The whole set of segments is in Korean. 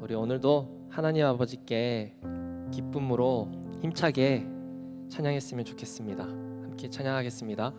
우리 오늘도 하나님 아버지께 기쁨으로 힘차게 찬양했으면 좋겠습니다. 함께 찬양하겠습니다.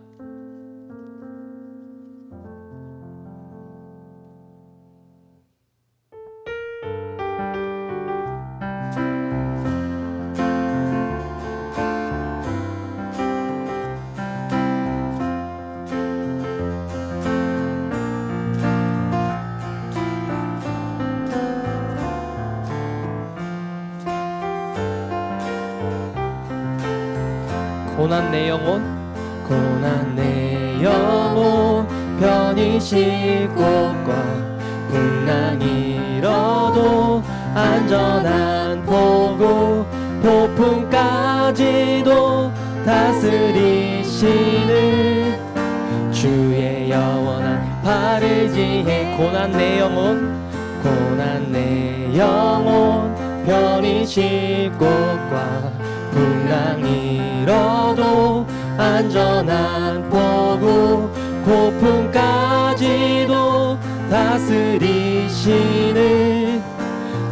고난 내 영혼, 고난 내 영혼, 편히 쉴 곳과 풍랑이러도 안전한 포구, 폭풍까지도 다스리시는 주의 영원한 발을 지해. 고난 내 영혼, 고난 내 영혼, 편히 쉴 곳과 풍랑이러도 안전한 포구, 고풍까지도 다스리시는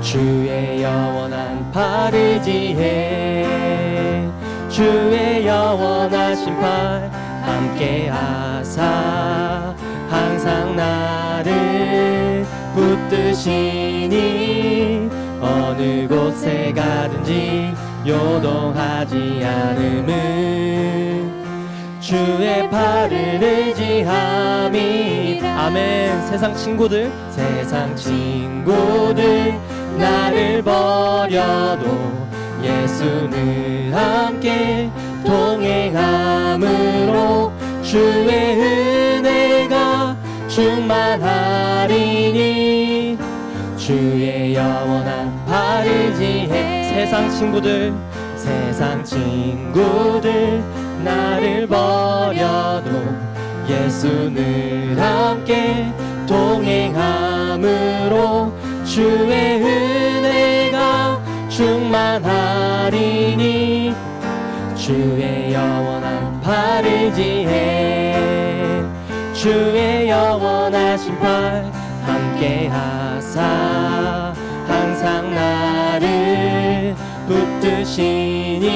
주의 영원한 팔을 지해. 주의 영원하신 팔 함께 하사 항상 나를 붙드시니 어느 곳에 가든지 요동하지 않음은 주의 팔을 의지함이. 아멘. 세상 친구들 나를 버려도 예수는 함께 동행함으로 주의 은혜가 충만하리니 주의 영원한 팔을 지해. 세상 친구들 나를 버려도 예수는 함께 동행함으로 주의 은혜가 충만하리니 주의 영원한 팔을 지해. 주의 영원하신 팔 함께 하사 항상 나를 붙드시니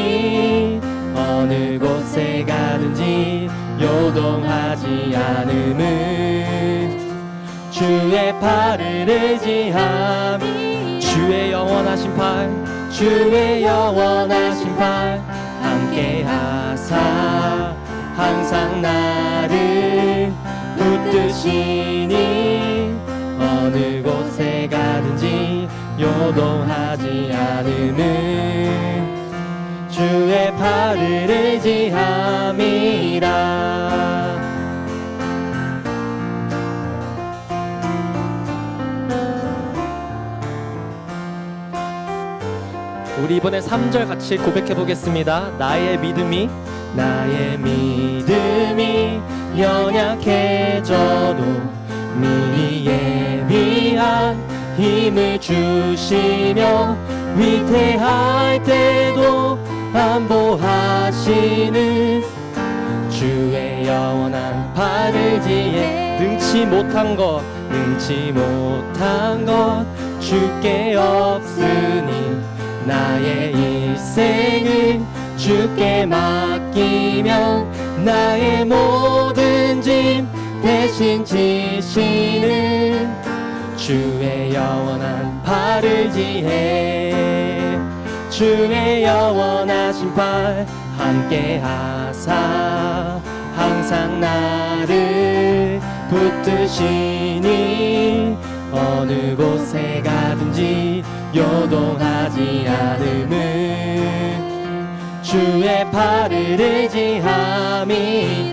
어느 곳에 가든지 요동하지 않음은 주의 팔을 의지함이. 주의 영원하신 팔 함께 하사 항상 나를 붙드시니 어느 곳에 가든지 요동하지 않음은 주의 팔을 의지함이라. 우리 이번에 3절 같이 고백해 보겠습니다. 나의 믿음이 연약해져도 미리 예비한 힘을 주시며 위태할 때도 안보하시는 주의 영원한 팔을 지해. 능치 못한 것 주께 없으니 나의 일생을 주께 맡기면 나의 모든 짐 대신 지시는 주의 영원한 팔을 지해. 주의 영원하신 팔 함께 하사 항상 나를 붙드시니 어느 곳에 가든지 요동하지 않음은 주의 팔을 의지함이.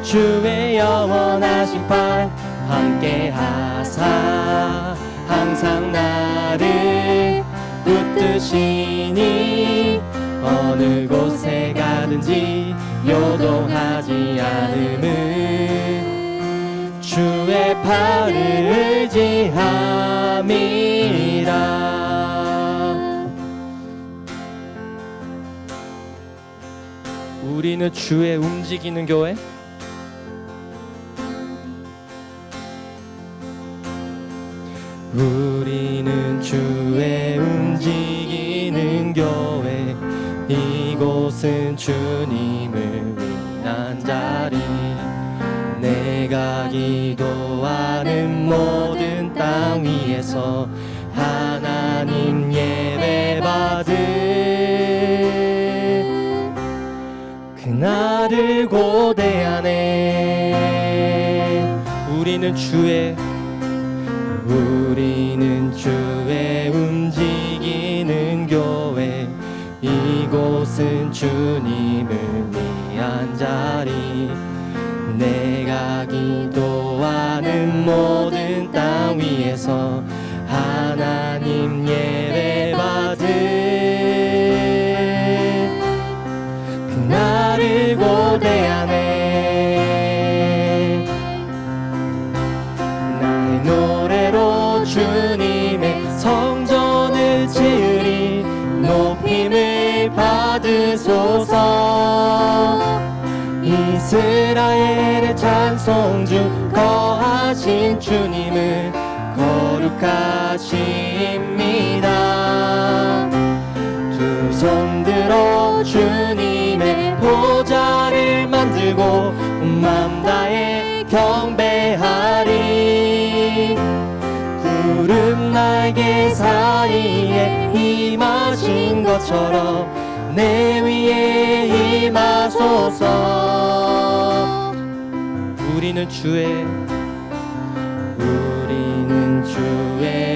주의 영원하신 팔 함께 하사 항상 나를 붙드시니 어느 곳에 가든지 요동하지 않음은 주의 팔을 의지함이라. 우리는 주의 움직이는 교회, 우리는 주의 움직이는 교회, 이곳은 주님을 위한 자리. 내가 기도하는 모든 땅 위에서 하나님 예배받을 그날을 고대하네. 우리는 주의 움직이는 교회, 이곳은 주님을 위한 자리. 내가 기도하는 모든 땅 위에서 하나님 예배받을 그날을 고대하네. 나의 노래로 주님의 성전을 지으리. 높임을 받으소서. 이스라엘의 찬송 중 거하신 주님을 거룩하십니다. 두 손 들어 주님의 보좌를 만들고 온 맘 다해 경배하리. 구름 날개 사이에 임하신 것처럼 내 위에 임하소서. 우리는 주의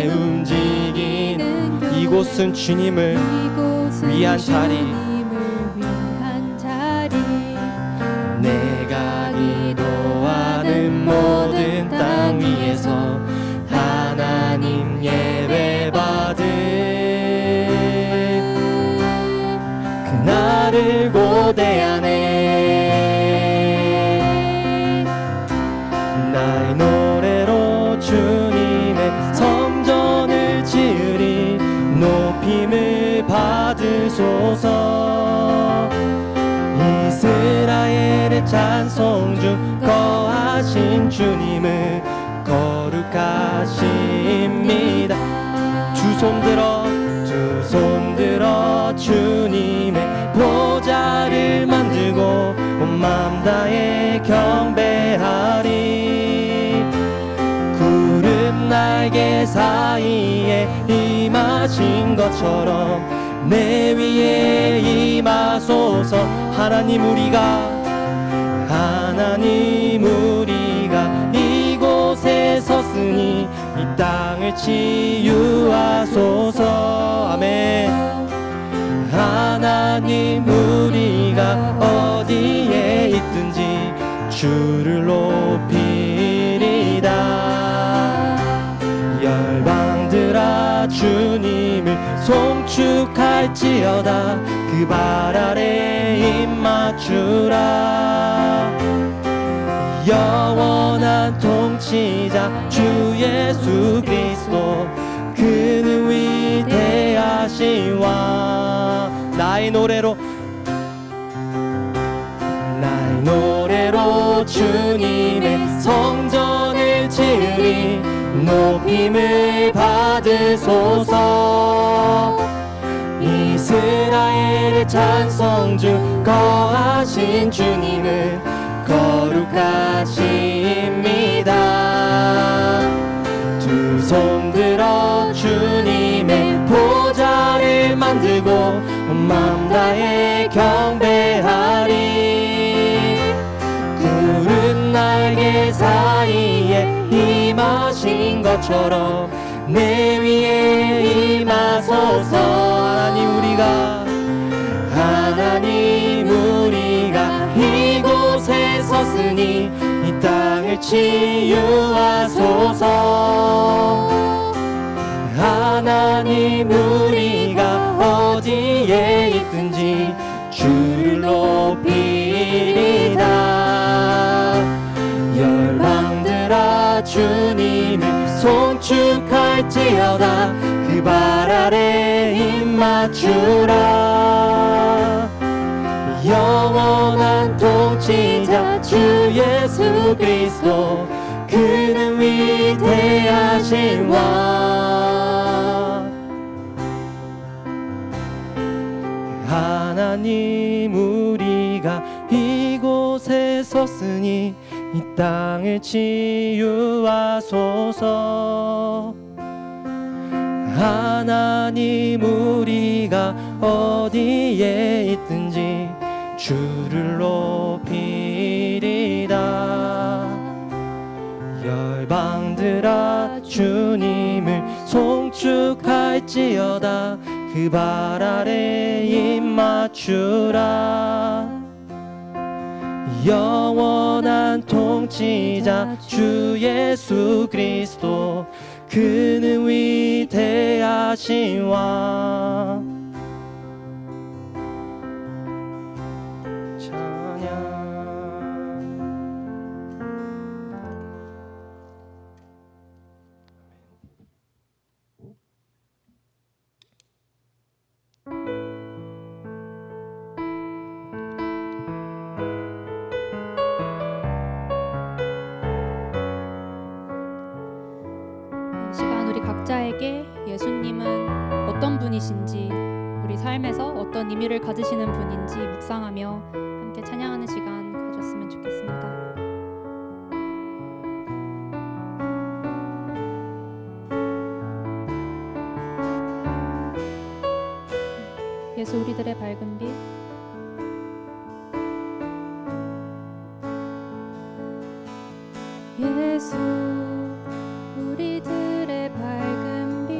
움직이는 이곳은 주님을 위한 자리. 내가 기도하는 모든 땅 위에서 하나님 예배받을 그날을 고대하네. 나의 노래로 주님의 성전을 지으리. 높임을 받으소서. 이스라엘의 찬송 중 거하신 주님을 거룩하십니다. 두 손 들어 주님의 보좌를 만들고 온 맘 다해 경배하리. 구름 날개 사이에 임하신 것처럼 내 위에 임하소서. 하나님 우리가 이곳에 섰으니 이 땅을 치유하소서. 아멘. 하나님 우리가 어디에 있든지 주를 높이리다. 열방들아 주님을 송축할지어다. 그 발 아래 입 맞추라. 영원한 통치자 주 예수 그리스도, 그는 위대하신 왕. 나의 노래로 주님의 성전을 지으리. 높임을 받으소서. 이스라엘의 찬송 중 거하신 주님을 거룩하십니다. 두 손 들어 주님의 보좌를 만들고 온 맘 다해 경배하리. 구름 날개 사이에 임하신 것처럼 내 위에 임하소서. 하나님 우리가 이곳에 섰으니 이 땅을 치유하소서. 하나님 우리가 어디에 있든지 주를 높이리다. 열방들아 주님을 송축할지어다. 그 발 아래 입 맞추라. 영원한 통치자 주 예수 그리스도, 그는 위대하신 왕. 하나님 우리가 이곳에 섰으니 이 땅을 치유하소서. 하나님 우리가 어디에 있든지 주를 높이리다. 열방들아 주님을 송축할지어다. 그 발 아래 입 맞추라. 영원한 통치자 주 예수 그리스도, 그는 위대하신 왕. 찬양. 시간 우리 각자에게 예수님은 어떤 분이신지, 우리 삶에서 어떤 의미를 가지시는 분인지 묵상하며 함께 찬양하는 시간 가졌으면 좋겠습니다. 예수 우리들의 밝은 빛, 예수 우리들의 밝은 빛,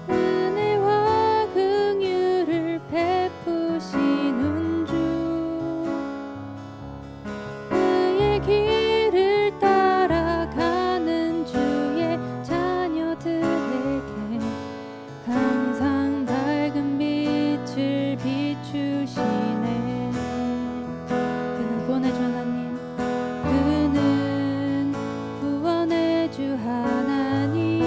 은혜와 긍휼을 베푸시는 주, 그의 길을 따라가는 주의 자녀들에게 항상 밝은 빛을 비추시네. 그는 구원의 주 하나님, 그는 구원의 주 하나님,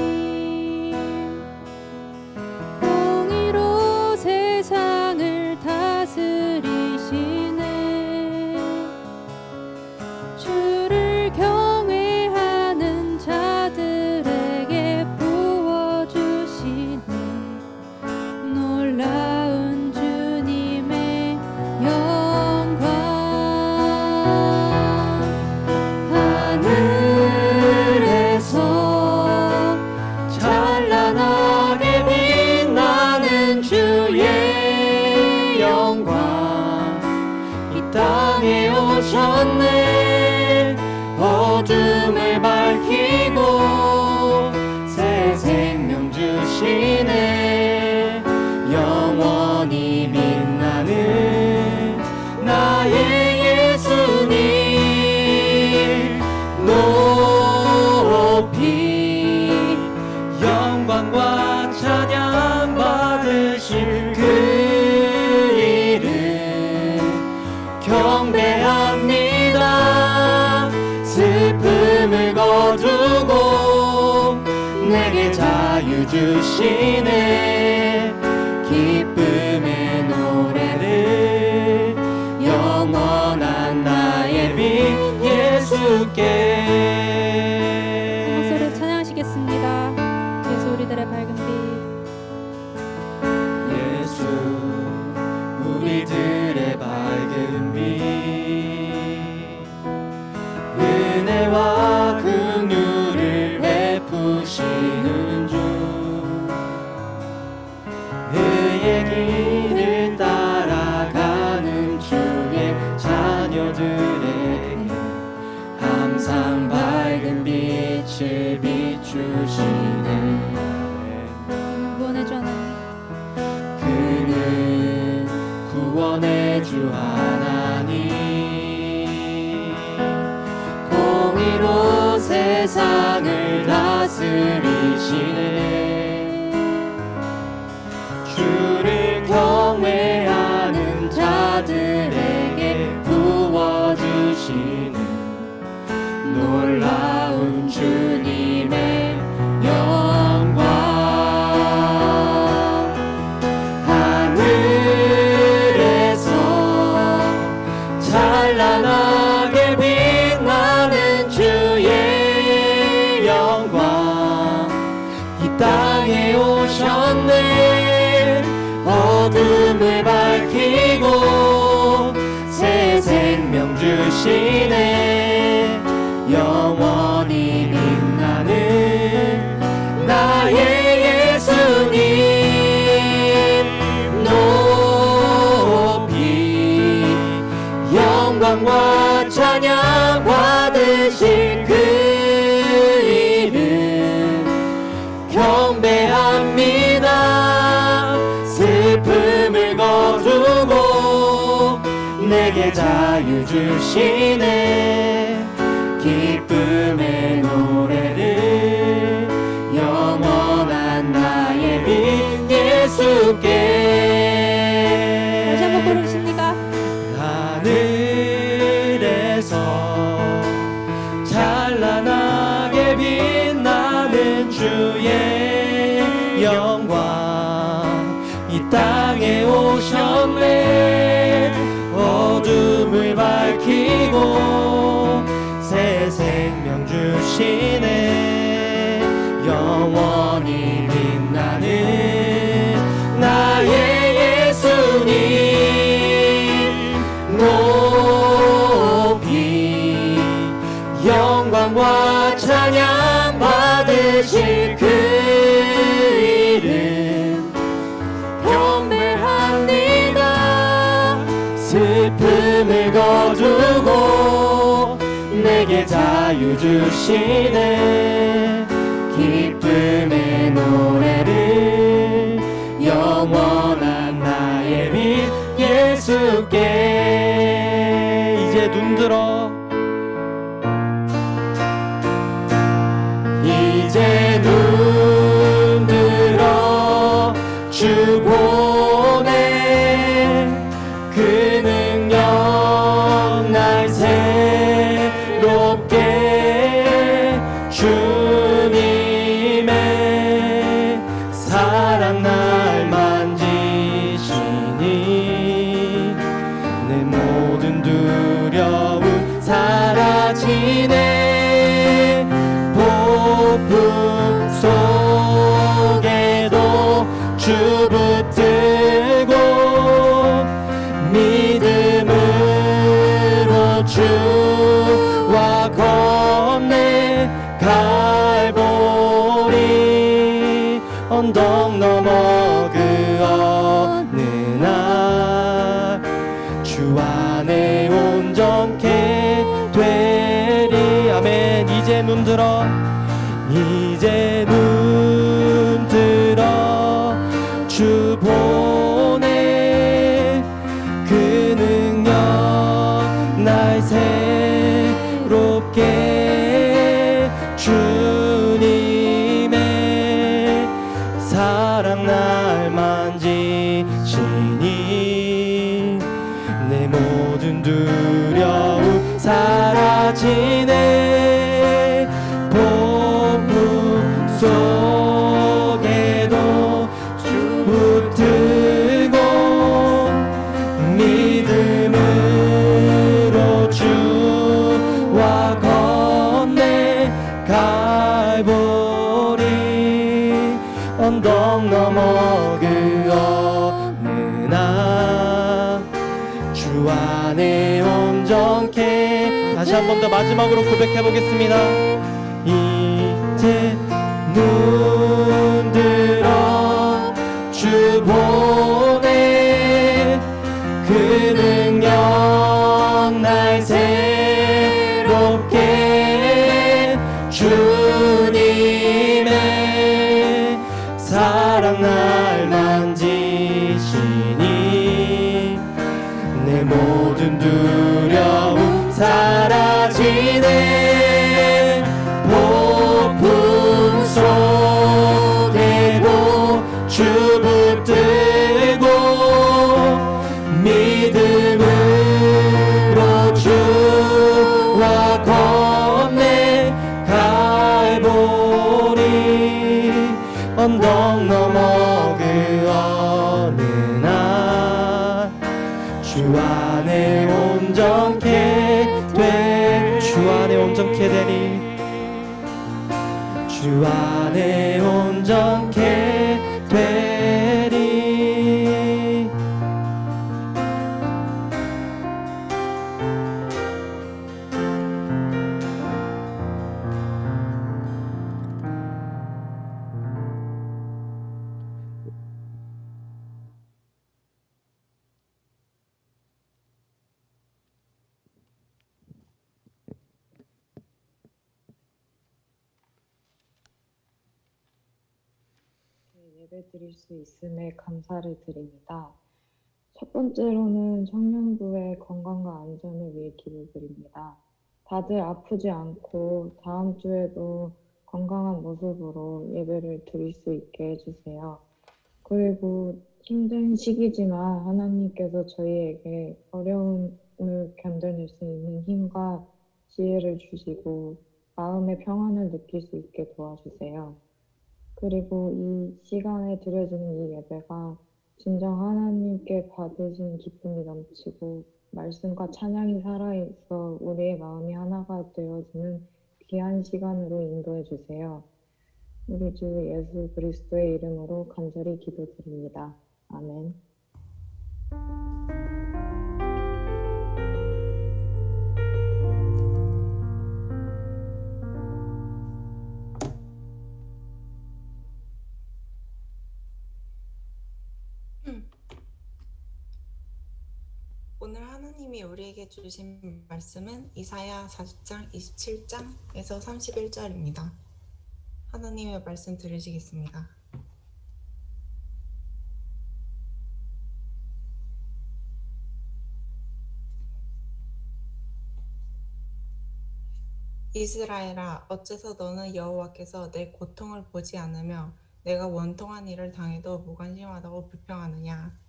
공의로 세상을 다스리시네. 주를 경외하는 자들에게 부어주시네. 놀라운 주님의 영광. 하늘에서 찬란하게 빛나는 주의 영광, 이 땅에 오셨네. 어둠을 밝히고 새 생명 주시네. 영원히 빛나는 나의 예수님, 높이 영광과 찬양 받으실 그 이름 경배합니다. 슬픔을 거두고 내게 자유 주시네. 기쁨의 노래를 영원한 나의 빛 예수께. 한 소리 찬양하시겠습니다. 예수 우리들의 밝은 빛, 예수 우리들의 밝은 빛, 은혜와 긍휼을 베푸시는 주, 그의 길을 따라가는 주의 자녀들에게 항상 밝은 빛을 비추시네. 구원의 주 하나님, 그는 구원의 주 하나님, 공의로 세상을 다스리시네. 주를 경외하는 자들에게 부어주시는 놀라운 주님의 영광. 하늘에서 찬란하게 빛나는 주의 영광, 이 땅에 오셨네. 어둠을 밝히고 새 생명 주시네. 영원히 빛나는 나의 예수님 높이 영광과 찬양 받으신 그 이름 경배합니다. 슬픔을 거두고 내게 자유 주시네. 기쁨의 노래를 영원한 나의 빛 예수께. 다시 한번 부르겠습니다. 하늘에서 찬란하게 빛나는 주의 영광 이 땅에 오셨네. 어둠을 밝히고 새 생명 주시네. 영원히 빛나는 나의 예수님 높이 영광과 찬양 받으실 그 이름 경배합니다. 슬픔을 거두고 내게 자유 주시네. 기쁨의 노래를 영원한 나의 빛 예수께. 이제 눈들어 이제 눈들어 주 보네. 그 능력 날 새롭게 주님의 사랑 날 만지시니 내 모든 두려움 사라지네. 폭풍 속에도 주 붙들고 믿음으로 주와 건네 갈보리 언덕 넘어 그 어느 날 주 안에 온전케 되리. 아멘. 이제 눈들어 이제 눈들어 주 보네. 그 능력 날 새롭게 주님의 사랑 날 만지시니 내 모든 두려움 사라지네. 폭풍 속에도 주 붙들고 믿음으로 주와 건네 갈보리 언덕 넘어 그 어느 날 주 안에 온전케. 다시 한 번 더 마지막으로 고백해 보겠습니다. 이제 눈들어 주 보네. 그 능력 날 새롭게 주님의 사랑 날 만지시니 내 모든 두려움 사라지네. 폭풍 속에도 주 붙들고 믿음으로 주와 건네 갈보리 언덕 넘어 그 어느 날 주 안에 온전케 돼. 주 안에 온전케 되리. 주 안에 온전케 되리. 예배 드릴 수 있음에 감사를 드립니다. 첫 번째로는 청년부의 건강과 안전을 위해 기도드립니다. 다들 아프지 않고 다음 주에도 건강한 모습으로 예배를 드릴 수 있게 해주세요. 그리고 힘든 시기지만 하나님께서 저희에게 어려움을 견뎌낼 수 있는 힘과 지혜를 주시고 마음의 평안을 느낄 수 있게 도와주세요. 그리고 이 시간에 드려지는 이 예배가 진정 하나님께 받으신 기쁨이 넘치고 말씀과 찬양이 살아있어 우리의 마음이 하나가 되어지는 귀한 시간으로 인도해 주세요. 우리 주 예수 그리스도의 이름으로 간절히 기도드립니다. 아멘. 오늘 하나님이 우리에게 주신 말씀은 이사야 40장 27장에서 31절입니다. 하나님의 말씀 들으시겠습니다. 이스라엘아, 어째서 너는 여호와께서 내 고통을 보지 않으며 내가 원통한 일을 당해도 무관심하다고 불평하느냐?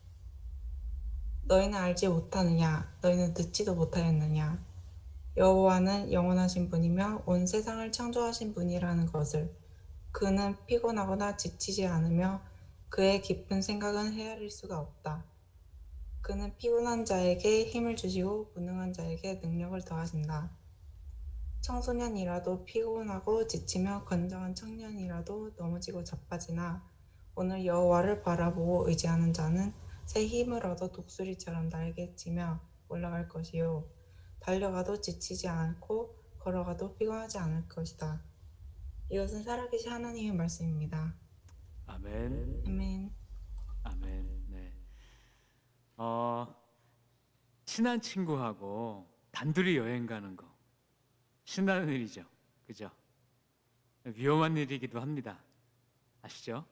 너희는 알지 못하느냐? 너희는 듣지도 못하였느냐? 여호와는 영원하신 분이며 온 세상을 창조하신 분이라는 것을. 그는 피곤하거나 지치지 않으며 그의 깊은 생각은 헤아릴 수가 없다. 그는 피곤한 자에게 힘을 주시고 무능한 자에게 능력을 더하신다. 청소년이라도 피곤하고 지치며 건장한 청년이라도 넘어지고 자빠지나 오늘 여호와를 바라보고 의지하는 자는 새 힘을 얻어 독수리처럼 날개치며 올라갈 것이요 달려가도 지치지 않고 걸어가도 피곤하지 않을 것이다. 이것은 살아계신 하나님의 말씀입니다. 아멘. 아멘. 아멘. 네. 친한 친구하고 단둘이 여행 가는 거 신나는 일이죠. 그죠? 위험한 일이기도 합니다. 아시죠?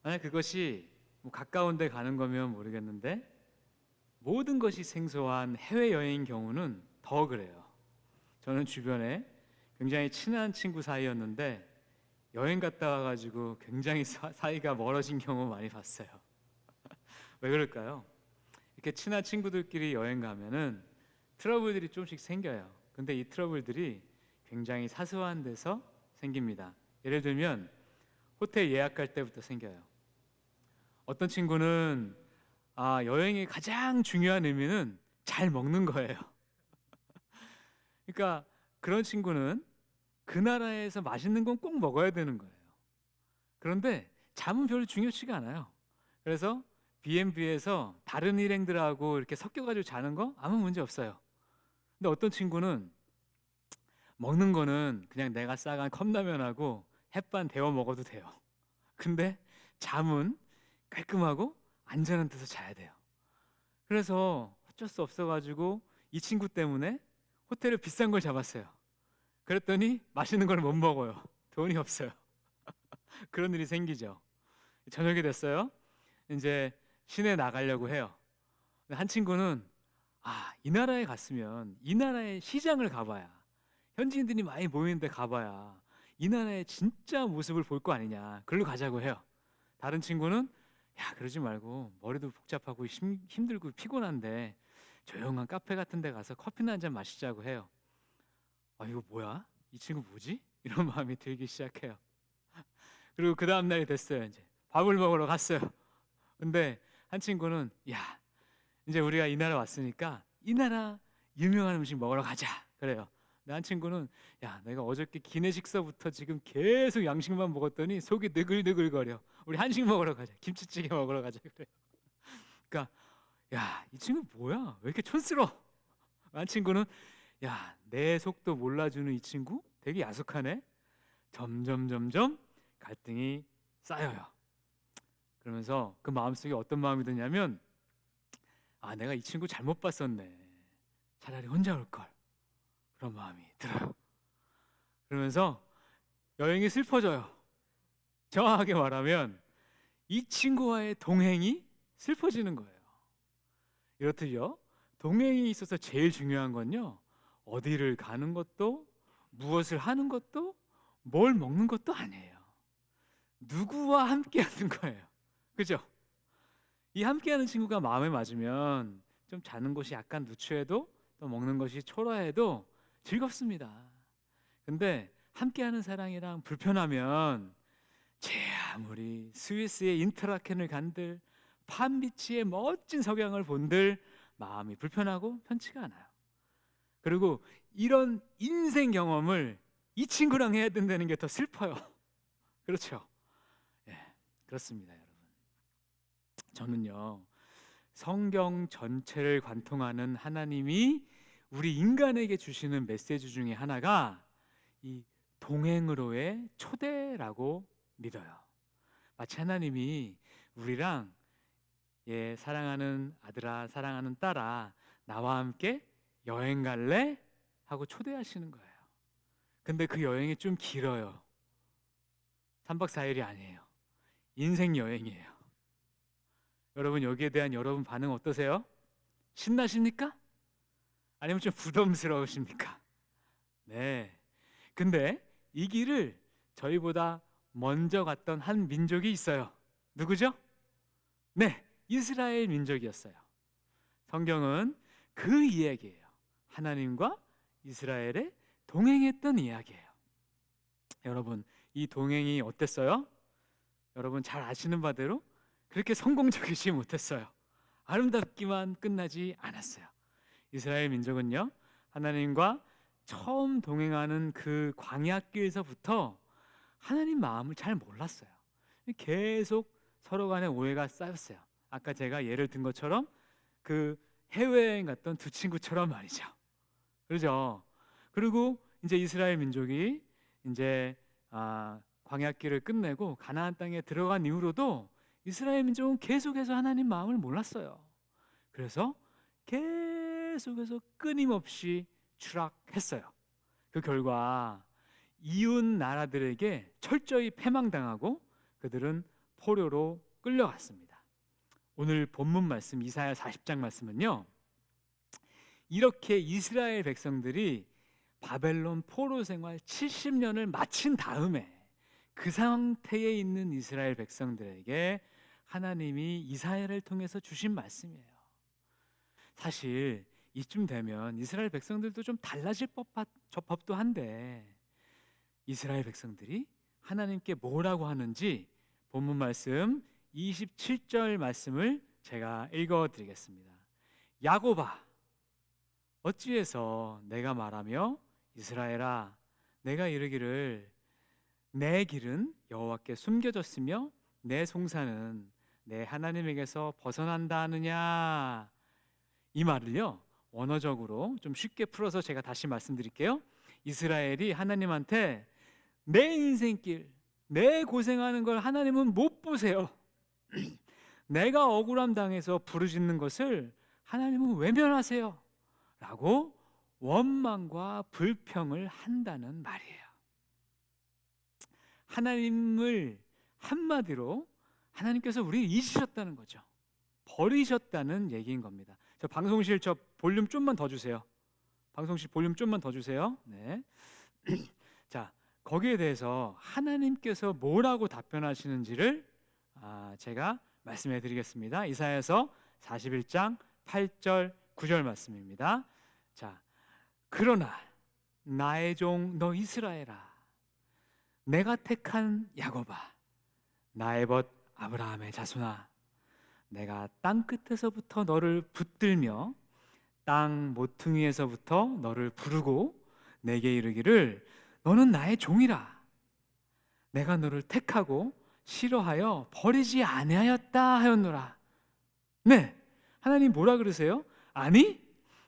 만약 그것이 가까운 데 가는 거면 모르겠는데 모든 것이 생소한 해외여행인 경우는 더 그래요. 저는 주변에 굉장히 친한 친구 사이였는데 여행 갔다 와가지고 굉장히 사이가 멀어진 경우 많이 봤어요. 왜 그럴까요? 이렇게 친한 친구들끼리 여행 가면은 트러블들이 조금씩 생겨요. 근데 이 트러블들이 굉장히 사소한 데서 생깁니다. 예를 들면 호텔 예약할 때부터 생겨요. 어떤 친구는 여행의 가장 중요한 의미는 잘 먹는 거예요. 그러니까 그런 친구는 그 나라에서 맛있는 건 꼭 먹어야 되는 거예요. 그런데 잠은 별로 중요치가 않아요. 그래서 B&B에서 다른 일행들하고 이렇게 섞여가지고 자는 거 아무 문제 없어요. 근데 어떤 친구는 먹는 거는 그냥 내가 싸간 컵라면하고 햇반 데워 먹어도 돼요. 근데 잠은 깔끔하고 안전한 데서 자야 돼요. 그래서 어쩔 수 없어가지고 이 친구 때문에 호텔을 비싼 걸 잡았어요. 그랬더니 맛있는 걸 못 먹어요. 돈이 없어요. 그런 일이 생기죠. 저녁이 됐어요. 이제 시내 나가려고 해요. 한 친구는 이 나라에 갔으면 이 나라의 시장을 가봐야, 현지인들이 많이 모이는 데 가봐야 이 나라의 진짜 모습을 볼 거 아니냐. 그걸로 가자고 해요. 다른 친구는 그러지 말고 머리도 복잡하고 힘들고 피곤한데 조용한 카페 같은 데 가서 커피나 한잔 마시자고 해요. 이거 뭐야? 이 친구 뭐지? 이런 마음이 들기 시작해요. 그리고 그 다음 날이 됐어요. 이제 밥을 먹으러 갔어요. 근데 한 친구는 이제 우리가 이 나라 왔으니까 이 나라 유명한 음식 먹으러 가자 그래요. 근데 한 친구는 내가 어저께 기내식서부터 지금 계속 양식만 먹었더니 속이 느글느글거려. 우리 한식 먹으러 가자. 김치찌개 먹으러 가자 그래요. 그러니까 이 친구 뭐야? 왜 이렇게 촌스러워? 한 친구는 내 속도 몰라주는 이 친구 되게 야속하네. 점점 갈등이 쌓여요. 그러면서 그 마음속에 어떤 마음이 드냐면 내가 이 친구 잘못 봤었네. 차라리 혼자 올걸. 그런 마음이 들어요. 그러면서 여행이 슬퍼져요. 정확하게 말하면 이 친구와의 동행이 슬퍼지는 거예요. 이렇듯요, 동행이 있어서 제일 중요한 건요, 어디를 가는 것도, 무엇을 하는 것도, 뭘 먹는 것도 아니에요. 누구와 함께 하는 거예요. 그죠? 이 함께하는 친구가 마음에 맞으면 좀 자는 곳이 약간 누추해도, 또 먹는 것이 초라해도 즐겁습니다. 근데 함께하는 사람이랑 불편하면 제 아무리 스위스의 인터라켄을 간들, 판비치의 멋진 석양을 본들 마음이 불편하고 편치가 않아요. 그리고 이런 인생 경험을 이 친구랑 해야 된다는 게 더 슬퍼요. 그렇죠? 예, 그렇습니다, 여러분. 저는요, 성경 전체를 관통하는 하나님이 우리 인간에게 주시는 메시지 중에 하나가 이 동행으로의 초대라고 믿어요. 마치 하나님이 우리랑 사랑하는 아들아, 사랑하는 딸아, 나와 함께 여행 갈래? 하고 초대하시는 거예요. 근데 그 여행이 좀 길어요. 3박 4일이 아니에요. 인생 여행이에요. 여러분, 여기에 대한 여러분 반응 어떠세요? 신나십니까? 아니면 좀 부담스러우십니까? 네. 근데 이 길을 저희보다 먼저 갔던 한 민족이 있어요. 누구죠? 네, 이스라엘 민족이었어요. 성경은 그 이야기예요. 하나님과 이스라엘의 동행했던 이야기예요. 여러분, 이 동행이 어땠어요? 여러분 잘 아시는 바대로 그렇게 성공적이지 못했어요. 아름답기만 끝나지 않았어요. 이스라엘 민족은요, 하나님과 처음 동행하는 그 광야길에서부터 하나님 마음을 잘 몰랐어요. 계속 서로 간에 오해가 쌓였어요. 아까 제가 예를 든 것처럼 그 해외여행 갔던 두 친구처럼 말이죠. 그렇죠? 그리고 이제 이스라엘 민족이 이제 광야길을 끝내고 가나안 땅에 들어간 이후로도 이스라엘 민족은 계속해서 하나님 마음을 몰랐어요. 그래서 계속해서 끊임없이 추락했어요. 그 결과 이웃 나라들에게 철저히 패망당하고 그들은 포로로 끌려갔습니다. 오늘 본문 말씀 이사야 40장 말씀은요, 이렇게 이스라엘 백성들이 바벨론 포로 생활 70년을 마친 다음에 그 상태에 있는 이스라엘 백성들에게 하나님이 이사야를 통해서 주신 말씀이에요. 사실 이쯤 되면 이스라엘 백성들도 좀 달라질 법도 한데 이스라엘 백성들이 하나님께 뭐라고 하는지 본문 말씀 27절 말씀을 제가 읽어드리겠습니다. 야곱아, 어찌해서 내가 말하며 이스라엘아, 내가 이르기를 내 길은 여호와께 숨겨졌으며 내 송사는 내 하나님에게서 벗어난다 하느냐. 이 말을요, 원어적으로 좀 쉽게 풀어서 제가 다시 말씀드릴게요. 이스라엘이 하나님한테 내 인생길, 내 고생하는 걸 하나님은 못 보세요. 내가 억울함 당해서 부르짖는 것을 하나님은 외면하세요 라고 원망과 불평을 한다는 말이에요. 하나님을 한마디로 하나님께서 우리를 잊으셨다는 거죠. 버리셨다는 얘기인 겁니다. 저 방송실 저 볼륨 좀만 더 주세요. 방송실 볼륨 좀만 더 주세요. 네. 자, 거기에 대해서 하나님께서 뭐라고 답변하시는지를 제가 말씀해 드리겠습니다. 이사야서 41장 8절 9절 말씀입니다. 자, 그러나 나의 종 너 이스라엘아, 내가 택한 야곱아, 나의 벗 아브라함의 자손아, 내가 땅 끝에서부터 너를 붙들며 땅 모퉁이에서부터 너를 부르고 내게 이르기를 너는 나의 종이라. 내가 너를 택하고 싫어하여 버리지 아니하였다 하였노라. 네, 하나님 뭐라 그러세요? 아니,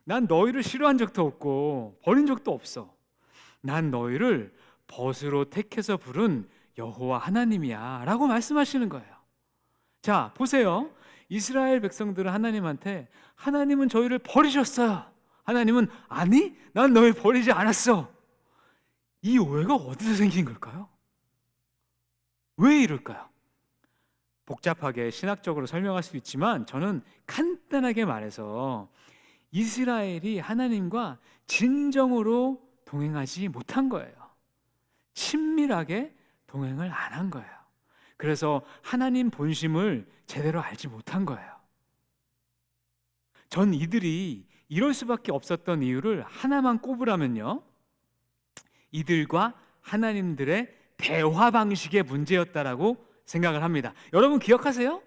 난 너희를 싫어한 적도 없고 버린 적도 없어. 난 너희를 벗으로 택해서 부른 여호와 하나님이야 라고 말씀하시는 거예요. 자, 보세요. 이스라엘 백성들은 하나님한테 하나님은 저희를 버리셨어요. 하나님은 아니, 난 너희 버리지 않았어. 이 오해가 어디서 생긴 걸까요? 왜 이럴까요? 복잡하게 신학적으로 설명할 수 있지만 저는 간단하게 말해서 이스라엘이 하나님과 진정으로 동행하지 못한 거예요. 친밀하게 동행을 안 한 거예요. 그래서 하나님 본심을 제대로 알지 못한 거예요. 전 이들이 이럴 수밖에 없었던 이유를 하나만 꼽으라면요, 이들과 하나님들의 대화 방식의 문제였다라고 생각을 합니다. 여러분 기억하세요?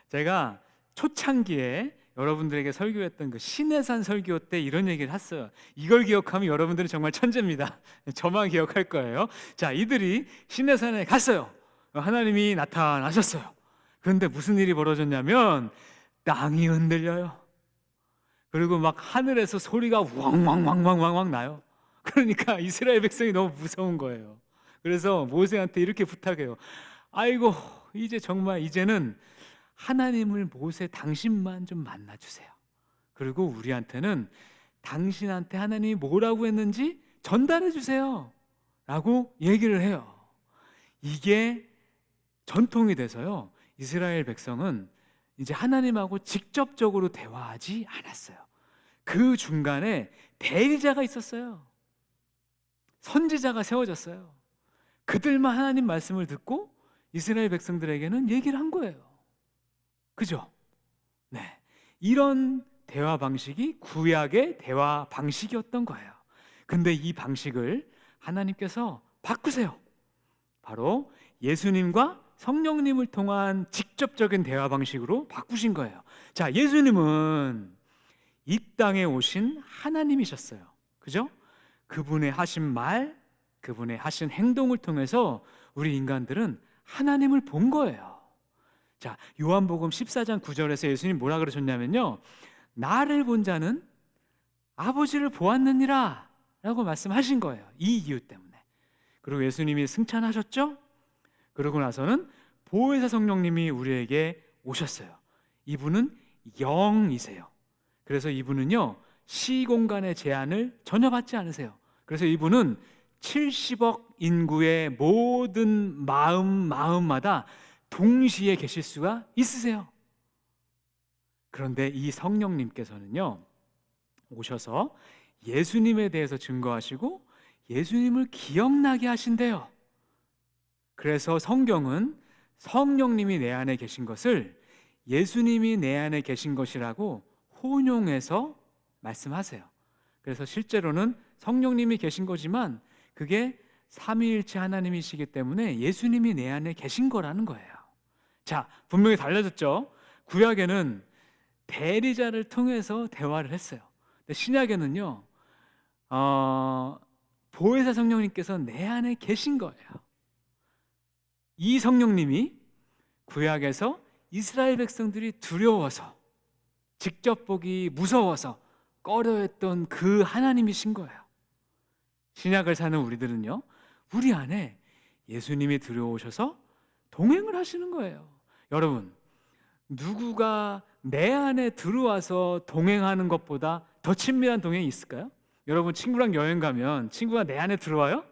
제가 초창기에 여러분들에게 설교했던 그 시내산 설교 때 이런 얘기를 했어요. 이걸 기억하면 여러분들은 정말 천재입니다. 저만 기억할 거예요. 자, 이들이 시내산에 갔어요. 하나님이 나타나셨어요. 그런데 무슨 일이 벌어졌냐면 땅이 흔들려요. 그리고 막 하늘에서 소리가 왕왕왕왕왕왕 나요. 그러니까 이스라엘 백성이 너무 무서운 거예요. 그래서 모세한테 이렇게 부탁해요. 아이고, 이제 정말 이제는 하나님을 모세 당신만 좀 만나주세요. 그리고 우리한테는 당신한테 하나님이 뭐라고 했는지 전달해 주세요 라고 얘기를 해요. 이게 전통이 돼서요, 이스라엘 백성은 이제 하나님하고 직접적으로 대화하지 않았어요. 그 중간에 대리자가 있었어요. 선지자가 세워졌어요. 그들만 하나님 말씀을 듣고 이스라엘 백성들에게는 얘기를 한 거예요. 그죠? 네, 이런 대화 방식이 구약의 대화 방식이었던 거예요. 근데 이 방식을 하나님께서 바꾸세요. 바로 예수님과 성령님을 통한 직접적인 대화 방식으로 바꾸신 거예요. 자, 예수님은 이 땅에 오신 하나님이셨어요. 그죠? 그분의 하신 말, 그분의 하신 행동을 통해서 우리 인간들은 하나님을 본 거예요. 자, 요한복음 14장 9절에서 예수님 뭐라 그러셨냐면요, 나를 본 자는 아버지를 보았느니라 라고 말씀하신 거예요. 이 이유 때문에. 그리고 예수님이 승천하셨죠? 그러고 나서는 보혜사 성령님이 우리에게 오셨어요. 이분은 영이세요. 그래서 이분은요, 시공간의 제한을 전혀 받지 않으세요. 그래서 이분은 70억 인구의 모든 마음마다 동시에 계실 수가 있으세요. 그런데 이 성령님께서는요, 오셔서 예수님에 대해서 증거하시고 예수님을 기억나게 하신대요. 그래서 성경은 성령님이 내 안에 계신 것을 예수님이 내 안에 계신 것이라고 혼용해서 말씀하세요. 그래서 실제로는 성령님이 계신 거지만 그게 삼위일체 하나님이시기 때문에 예수님이 내 안에 계신 거라는 거예요. 자, 분명히 달라졌죠. 구약에는 대리자를 통해서 대화를 했어요. 근데 신약에는요, 보혜사 성령님께서 내 안에 계신 거예요. 이 성령님이 구약에서 이스라엘 백성들이 두려워서, 직접 보기 무서워서 꺼려했던 그 하나님이신 거예요. 신약을 사는 우리들은요, 우리 안에 예수님이 들어오셔서 동행을 하시는 거예요. 여러분, 누구가 내 안에 들어와서 동행하는 것보다 더 친밀한 동행이 있을까요? 여러분, 친구랑 여행 가면 친구가 내 안에 들어와요?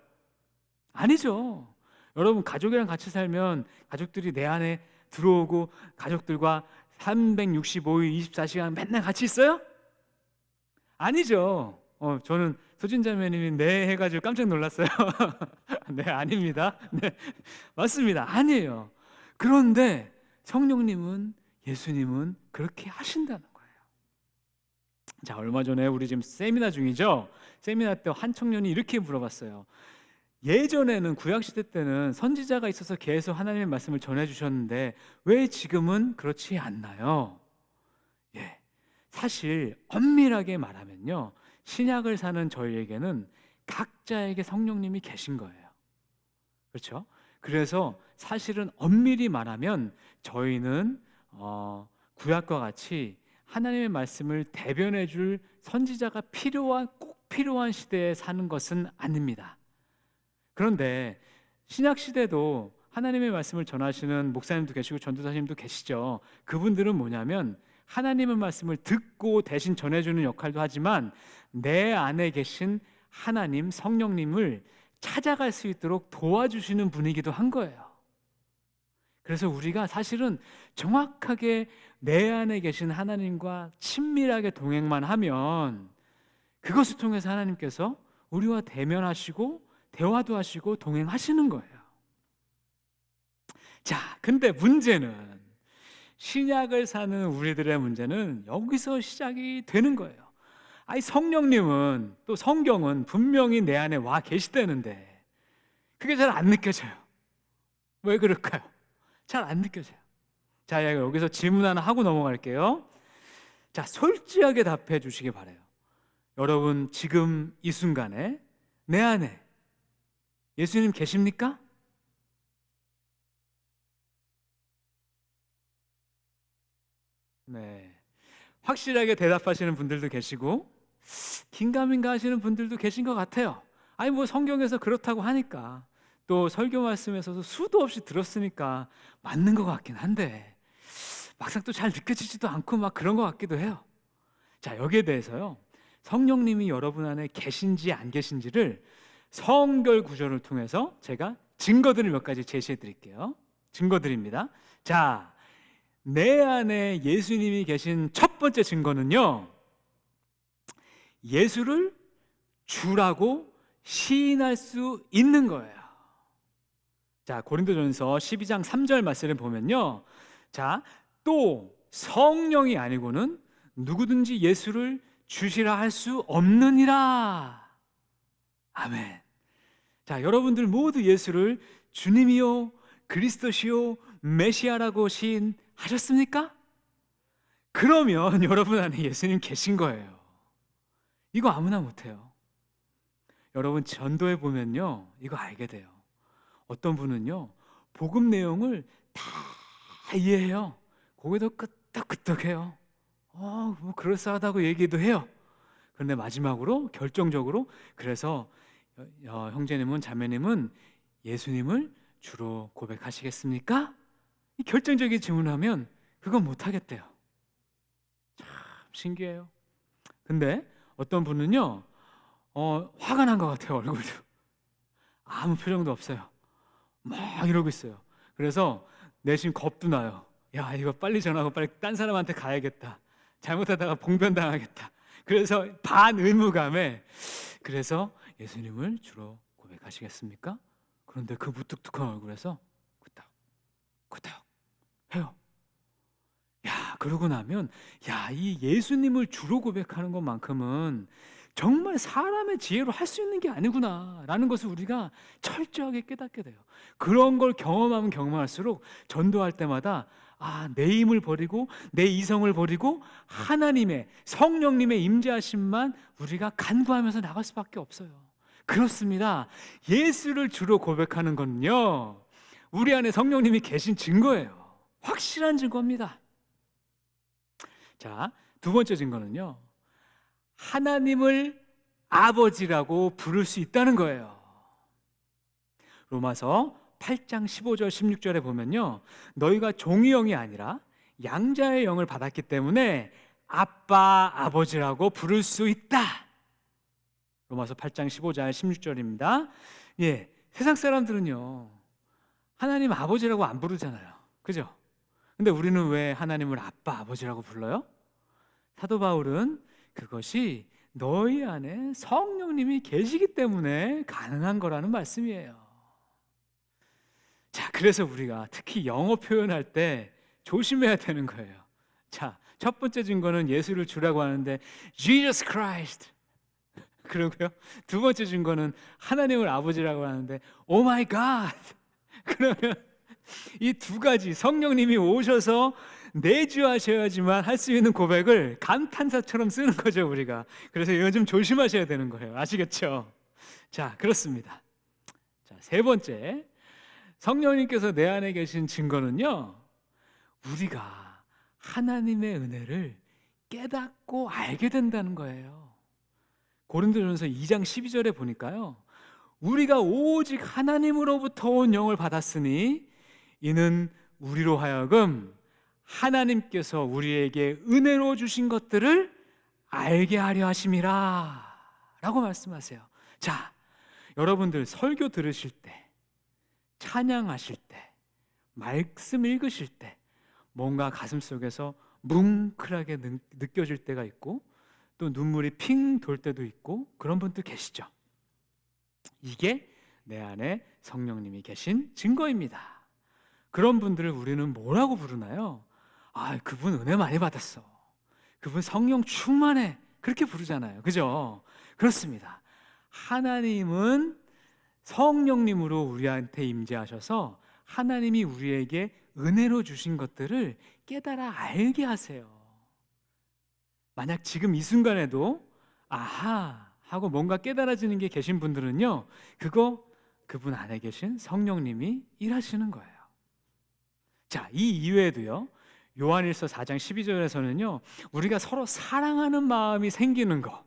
아니죠. 여러분, 가족이랑 같이 살면 가족들이 내 안에 들어오고 가족들과 365일 24시간 맨날 같이 있어요? 아니죠. 저는 소진 자매님이 네 해가지고 깜짝 놀랐어요. 네, 아닙니다. 네, 맞습니다. 아니에요. 그런데 성령님은, 예수님은 그렇게 하신다는 거예요. 자, 얼마 전에 우리 지금 세미나 중이죠. 세미나 때 한 청년이 이렇게 물어봤어요. 예전에는 구약시대 때는 선지자가 있어서 계속 하나님의 말씀을 전해주셨는데 왜 지금은 그렇지 않나요? 예, 사실 엄밀하게 말하면요, 신약을 사는 저희에게는 각자에게 성령님이 계신 거예요. 그렇죠? 그래서 사실은 엄밀히 말하면 저희는 구약과 같이 하나님의 말씀을 대변해 줄 선지자가 꼭 필요한 시대에 사는 것은 아닙니다. 그런데 신약 시대도 하나님의 말씀을 전하시는 목사님도 계시고 전도사님도 계시죠. 그분들은 뭐냐면 하나님의 말씀을 듣고 대신 전해주는 역할도 하지만 내 안에 계신 하나님, 성령님을 찾아갈 수 있도록 도와주시는 분이기도 한 거예요. 그래서 우리가 사실은 정확하게 내 안에 계신 하나님과 친밀하게 동행만 하면 그것을 통해서 하나님께서 우리와 대면하시고 대화도 하시고 동행하시는 거예요. 자, 근데 문제는 신약을 사는 우리들의 문제는 여기서 시작이 되는 거예요. 아니, 성령님은 또 성경은 분명히 내 안에 와 계시다는데 그게 잘 안 느껴져요. 왜 그럴까요? 잘 안 느껴져요. 자, 여기서 질문 하나 하고 넘어갈게요. 자, 솔직하게 답해 주시기 바라요. 여러분, 지금 이 순간에 내 안에 예수님 계십니까? 네. 확실하게 대답하시는 분들도 계시고 긴가민가 하시는 분들도 계신 것 같아요. 아니, 뭐 성경에서 그렇다고 하니까, 또 설교 말씀에서도 수도 없이 들었으니까 맞는 것 같긴 한데 막상 또 잘 느껴지지도 않고 막 그런 것 같기도 해요. 자, 여기에 대해서요, 성령님이 여러분 안에 계신지 안 계신지를 성결 구절을 통해서 제가 증거들을 몇 가지 제시해 드릴게요. 증거들입니다. 자, 내 안에 예수님이 계신 첫 번째 증거는요, 예수를 주라고 시인할 수 있는 거예요. 자, 고린도전서 12장 3절 말씀을 보면요, 자, 또 성령이 아니고는 누구든지 예수를 주시라 할 수 없느니라. 아멘. 자, 여러분들 모두 예수를 주님이요 그리스도시요 메시아라고 시인하셨습니까? 그러면 여러분 안에 예수님 계신 거예요. 이거 아무나 못해요. 여러분, 전도에 보면요, 이거 알게 돼요. 어떤 분은요, 복음 내용을 다 이해해요. 거기도 끄떡끄떡해요. 뭐 그럴싸하다고 얘기도 해요. 그런데 마지막으로 결정적으로, 그래서 형제님은, 자매님은 예수님을 주로 고백하시겠습니까? 이 결정적인 질문하면 그건 못하겠대요. 참 신기해요. 근데 어떤 분은요, 화가 난 것 같아요. 얼굴도 아무 표정도 없어요. 막 이러고 있어요. 그래서 내심 겁도 나요. 야, 이거 빨리 전화하고 빨리 딴 사람한테 가야겠다. 잘못하다가 봉변당하겠다. 그래서 반의무감에, 그래서 예수님을 주로 고백하시겠습니까? 그런데 그 무뚝뚝한 얼굴에서 꾸덕꾸덕 해요. 야, 그러고 나면, 야, 이 예수님을 주로 고백하는 것만큼은 정말 사람의 지혜로 할 수 있는 게 아니구나 라는 것을 우리가 철저하게 깨닫게 돼요. 그런 걸 경험하면 경험할수록 전도할 때마다, 내 힘을 버리고 내 이성을 버리고 하나님의, 성령님의 임재하심만 우리가 간구하면서 나갈 수밖에 없어요. 그렇습니다. 예수를 주로 고백하는 건요, 우리 안에 성령님이 계신 증거예요. 확실한 증거입니다. 자, 두 번째 증거는요, 하나님을 아버지라고 부를 수 있다는 거예요. 로마서 8장 15절 16절에 보면요, 너희가 종의 영이 아니라 양자의 영을 받았기 때문에 아빠, 아버지라고 부를 수 있다. 로마서 8장 15절 16절입니다. 예, 세상 사람들은요, 하나님 아버지라고 안 부르잖아요. 그죠? 근데 우리는 왜 하나님을 아빠, 아버지라고 불러요? 사도 바울은 그것이 너희 안에 성령님이 계시기 때문에 가능한 거라는 말씀이에요. 자, 그래서 우리가 특히 영어 표현할 때 조심해야 되는 거예요. 자, 첫 번째 증거는 예수를 주라고 하는데 Jesus Christ. 그러고요, 두 번째 증거는 하나님을 아버지라고 하는데 Oh my God. 그러면 이 두 가지, 성령님이 오셔서 내주하셔야지만 할 수 있는 고백을 감탄사처럼 쓰는 거죠, 우리가. 그래서 이거 좀 조심하셔야 되는 거예요. 아시겠죠? 자, 그렇습니다. 자, 세 번째, 성령님께서 내 안에 계신 증거는요, 우리가 하나님의 은혜를 깨닫고 알게 된다는 거예요. 고린도전서 2장 12절에 보니까요, 우리가 오직 하나님으로부터 온 영을 받았으니 이는 우리로 하여금 하나님께서 우리에게 은혜로 주신 것들을 알게 하려 하심이라 라고 말씀하세요. 자, 여러분들 설교 들으실 때, 찬양하실 때, 말씀 읽으실 때 뭔가 가슴 속에서 뭉클하게 느껴질 때가 있고 또 눈물이 핑 돌 때도 있고 그런 분들 계시죠? 이게 내 안에 성령님이 계신 증거입니다. 그런 분들을 우리는 뭐라고 부르나요? 아, 그분 은혜 많이 받았어. 그분 성령 충만해. 그렇게 부르잖아요. 그죠? 그렇습니다. 하나님은 성령님으로 우리한테 임재하셔서 하나님이 우리에게 은혜로 주신 것들을 깨달아 알게 하세요. 만약 지금 이 순간에도 아하 하고 뭔가 깨달아지는 게 계신 분들은요, 그분 안에 계신 성령님이 일하시는 거예요. 자, 이 이외에도요, 요한일서 4장 12절에서는요 우리가 서로 사랑하는 마음이 생기는 거,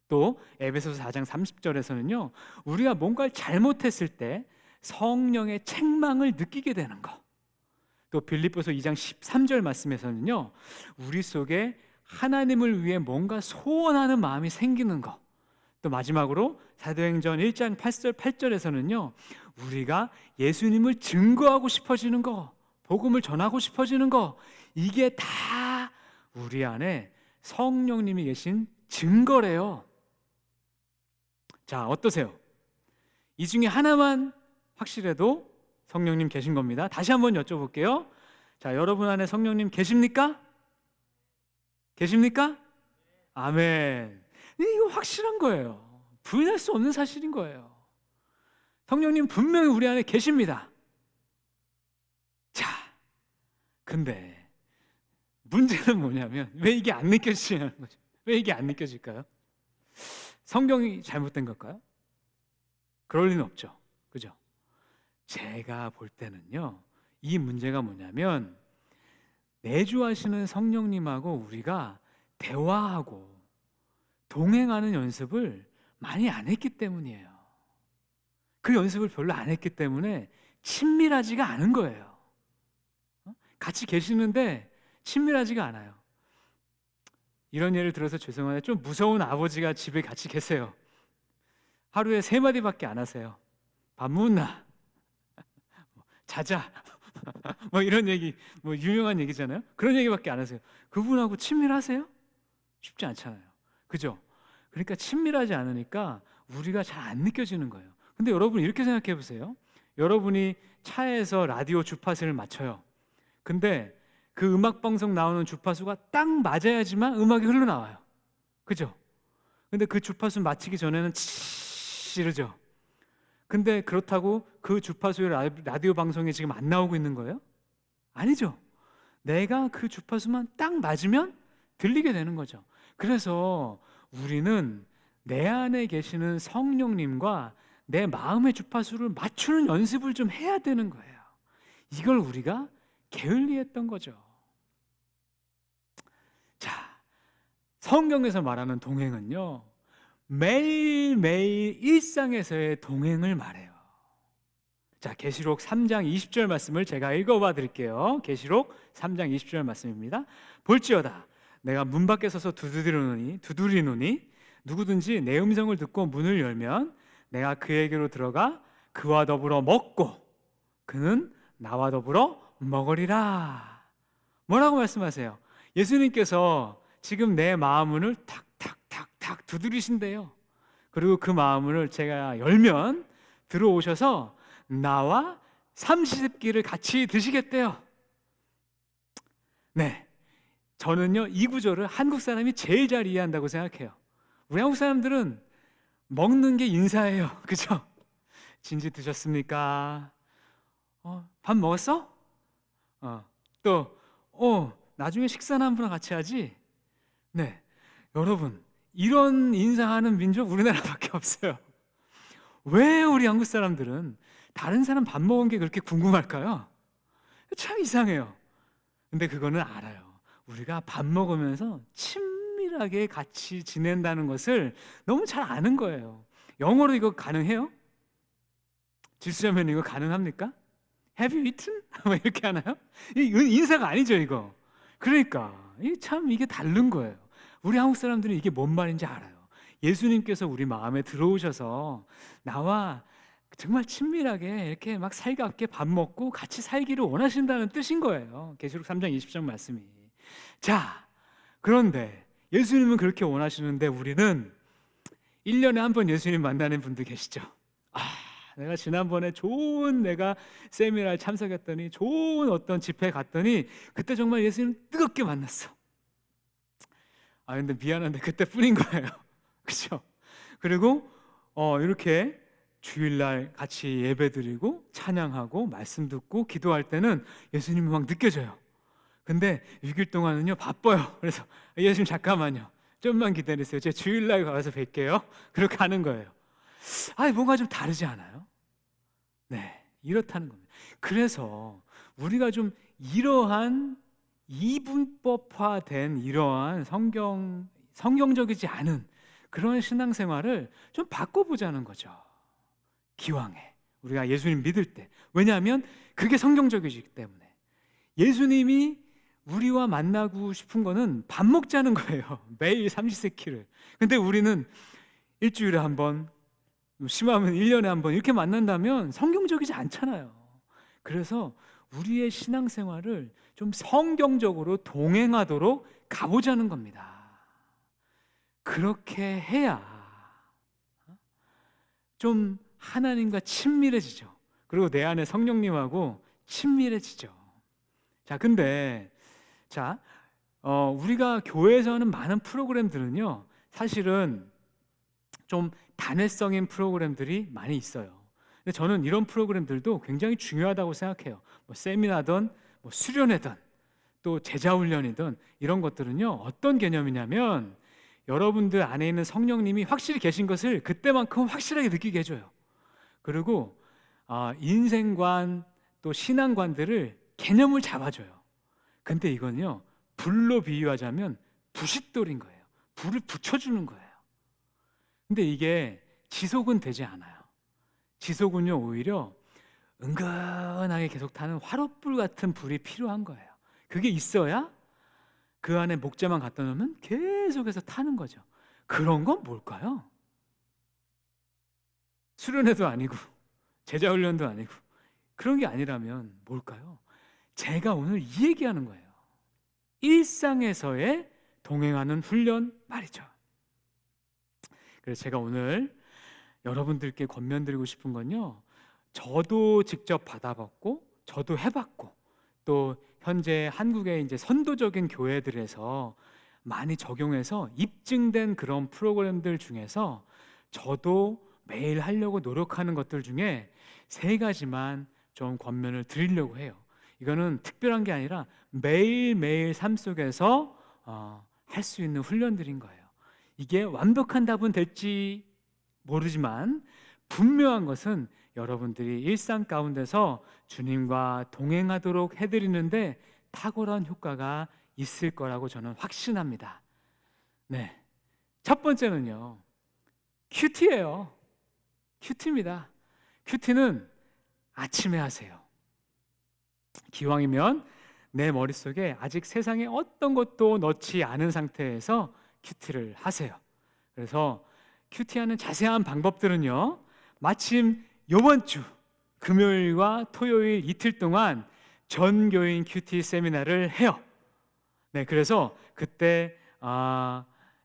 또 에베소서 4장 30절에서는요 우리가 뭔가를 잘못했을 때 성령의 책망을 느끼게 되는 거, 또 빌립보서 2장 13절 말씀에서는요 우리 속에 하나님을 위해 뭔가 소원하는 마음이 생기는 거, 또 마지막으로 사도행전 1장 8절에서는요 우리가 예수님을 증거하고 싶어지는 거, 복음을 전하고 싶어지는 거, 이게 다 우리 안에 성령님이 계신 증거래요. 자, 어떠세요? 이 중에 하나만 확실해도 성령님 계신 겁니다. 다시 한번 여쭤볼게요. 자, 여러분 안에 성령님 계십니까? 계십니까? 아멘. 이거 확실한 거예요. 부인할 수 없는 사실인 거예요. 성령님 분명히 우리 안에 계십니다. 자, 근데 문제는 뭐냐면 왜 이게 안 느껴지냐는 거죠. 왜 이게 안 느껴질까요? 성경이 잘못된 걸까요? 그럴 리는 없죠. 그죠? 제가 볼 때는요, 이 문제가 뭐냐면 내주하시는 성령님하고 우리가 대화하고 동행하는 연습을 많이 안 했기 때문이에요. 그 연습을 별로 안 했기 때문에 친밀하지가 않은 거예요. 같이 계시는데 친밀하지가 않아요. 이런 예를 들어서 죄송한데 좀 무서운 아버지가 집에 같이 계세요. 하루에 3마디밖에 안 하세요. 밥 묻나? 자자. 뭐 이런 얘기, 뭐 유명한 얘기잖아요. 그런 얘기밖에 안 하세요. 그분하고 친밀하세요? 쉽지 않잖아요. 그죠? 그러니까 친밀하지 않으니까 우리가 잘 안 느껴지는 거예요. 근데 여러분 이렇게 생각해 보세요. 여러분이 차에서 라디오 주파수를 맞춰요. 근데 그 음악 방송 나오는 주파수가 딱 맞아야지만 음악이 흘러나와요. 그죠? 근데 그 주파수 맞추기 전에는 이러죠. 근데 그렇다고 그 주파수의 라디오 방송이 지금 안 나오고 있는 거예요? 아니죠. 내가 그 주파수만 딱 맞으면 들리게 되는 거죠. 그래서 우리는 내 안에 계시는 성령님과 내 마음의 주파수를 맞추는 연습을 좀 해야 되는 거예요. 이걸 우리가 게을리했던 거죠. 자, 성경에서 말하는 동행은요, 매일매일 일상에서의 동행을 말해요. 자, 계시록 3장 20절 말씀을 제가 읽어봐 드릴게요. 계시록 3장 20절 말씀입니다. 볼지어다 내가 문 밖에 서서 두드리노니 누구든지 내 음성을 듣고 문을 열면 내가 그에게로 들어가 그와 더불어 먹고 그는 나와 더불어 먹으리라. 뭐라고 말씀하세요? 예수님께서 지금 내 마음문을 탁탁탁탁 두드리신대요. 그리고 그 마음문을 제가 열면 들어오셔서 나와 삼시세끼를 같이 드시겠대요. 네, 저는요 이 구절을 한국 사람이 제일 잘 이해한다고 생각해요. 우리 한국 사람들은 먹는 게 인사예요. 그죠? 진지 드셨습니까? 밥 먹었어? 또 나중에 식사나 한 분랑 같이 하지? 네, 여러분 이런 인사하는 민족 우리나라밖에 없어요. 왜 우리 한국 사람들은 다른 사람 밥 먹은 게 그렇게 궁금할까요? 참 이상해요. 근데 그거는 알아요. 우리가 밥 먹으면서 친밀하게 같이 지낸다는 것을 너무 잘 아는 거예요. 영어로 이거 가능해요? 질수자면 이거 가능합니까? Have you eaten? 뭐 이렇게 하나요? 인사가 아니죠 이거. 그러니까 참 이게 다른 거예요. 우리 한국 사람들은 이게 뭔 말인지 알아요. 예수님께서 우리 마음에 들어오셔서 나와 정말 친밀하게 이렇게 막 살갑게 밥 먹고 같이 살기를 원하신다는 뜻인 거예요. 계시록 3장 20절 말씀이. 자, 그런데 예수님은 그렇게 원하시는데 우리는 1년에 한 번 예수님 만나는 분들 계시죠? 내가 지난번에 내가 세미나에 참석했더니 좋은 어떤 집회에 갔더니 그때 정말 예수님 뜨겁게 만났어. 근데 미안한데 그때뿐인 거예요. 그렇죠? 그리고 이렇게 주일날 같이 예배드리고 찬양하고 말씀 듣고 기도할 때는 예수님이 막 느껴져요. 근데 6일 동안은요 바빠요. 그래서 예수님 잠깐만요, 좀만 기다리세요, 제가 주일날 가서 뵐게요. 그렇게 하는 거예요. 뭔가 좀 다르지 않아요? 네, 이렇다는 겁니다. 그래서 우리가 좀 이러한 이분법화된 이러한 성경적이지 않은 그런 신앙생활을 좀 바꿔보자는 거죠. 기왕에 우리가 예수님 믿을 때. 왜냐하면 그게 성경적이기 때문에. 예수님이 우리와 만나고 싶은 거는 밥 먹자는 거예요. 매일 삼시세끼를. 근데 우리는 일주일에 한 번, 심하면 1년에 한 번 이렇게 만난다면 성경적이지 않잖아요. 그래서 우리의 신앙생활을 좀 성경적으로 동행하도록 가보자는 겁니다. 그렇게 해야 좀 하나님과 친밀해지죠. 그리고 내 안에 성령님하고 친밀해지죠. 근데 우리가 교회에서 하는 많은 프로그램들은요, 사실은 좀 단회성인 프로그램들이 많이 있어요. 근데 저는 이런 프로그램들도 굉장히 중요하다고 생각해요. 세미나든 수련회든 또 제자훈련이든 이런 것들은요, 어떤 개념이냐면 여러분들 안에 있는 성령님이 확실히 계신 것을 그때만큼 확실하게 느끼게 해줘요. 그리고 인생관 또 신앙관들을 개념을 잡아줘요. 근데 이건요, 불로 비유하자면 부싯돌인 거예요. 불을 붙여주는 거예요. 근데 이게 지속은 되지 않아요. 지속은요, 오히려 은근하게 계속 타는 화롯불 같은 불이 필요한 거예요. 그게 있어야 그 안에 목재만 갖다 놓으면 계속해서 타는 거죠. 그런 건 뭘까요? 수련회도 아니고 제자훈련도 아니고 그런 게 아니라면 뭘까요? 제가 오늘 이 얘기하는 거예요. 일상에서의 동행하는 훈련 말이죠. 그래서 제가 오늘 여러분들께 권면드리고 싶은 건요, 저도 직접 받아봤고 저도 해봤고 또 현재 한국의 이제 선도적인 교회들에서 많이 적용해서 입증된 그런 프로그램들 중에서 저도 매일 하려고 노력하는 것들 중에 3가지만 좀 권면을 드리려고 해요. 이거는 특별한 게 아니라 매일매일 삶 속에서 할 수 있는 훈련들인 거예요. 이게 완벽한 답은 될지 모르지만 분명한 것은 여러분들이 일상 가운데서 주님과 동행하도록 해드리는데 탁월한 효과가 있을 거라고 저는 확신합니다. 네, 첫 번째는요, 큐티예요. 큐티입니다. 큐티는 아침에 하세요. 기왕이면 내 머릿속에 아직 세상에 어떤 것도 넣지 않은 상태에서 큐티를 하세요. 그래서 큐티하는 자세한 방법들은요, 마침 이번 주 금요일과 토요일 이틀 동안 전교인 큐티 세미나를 해요. 네, 그래서 그때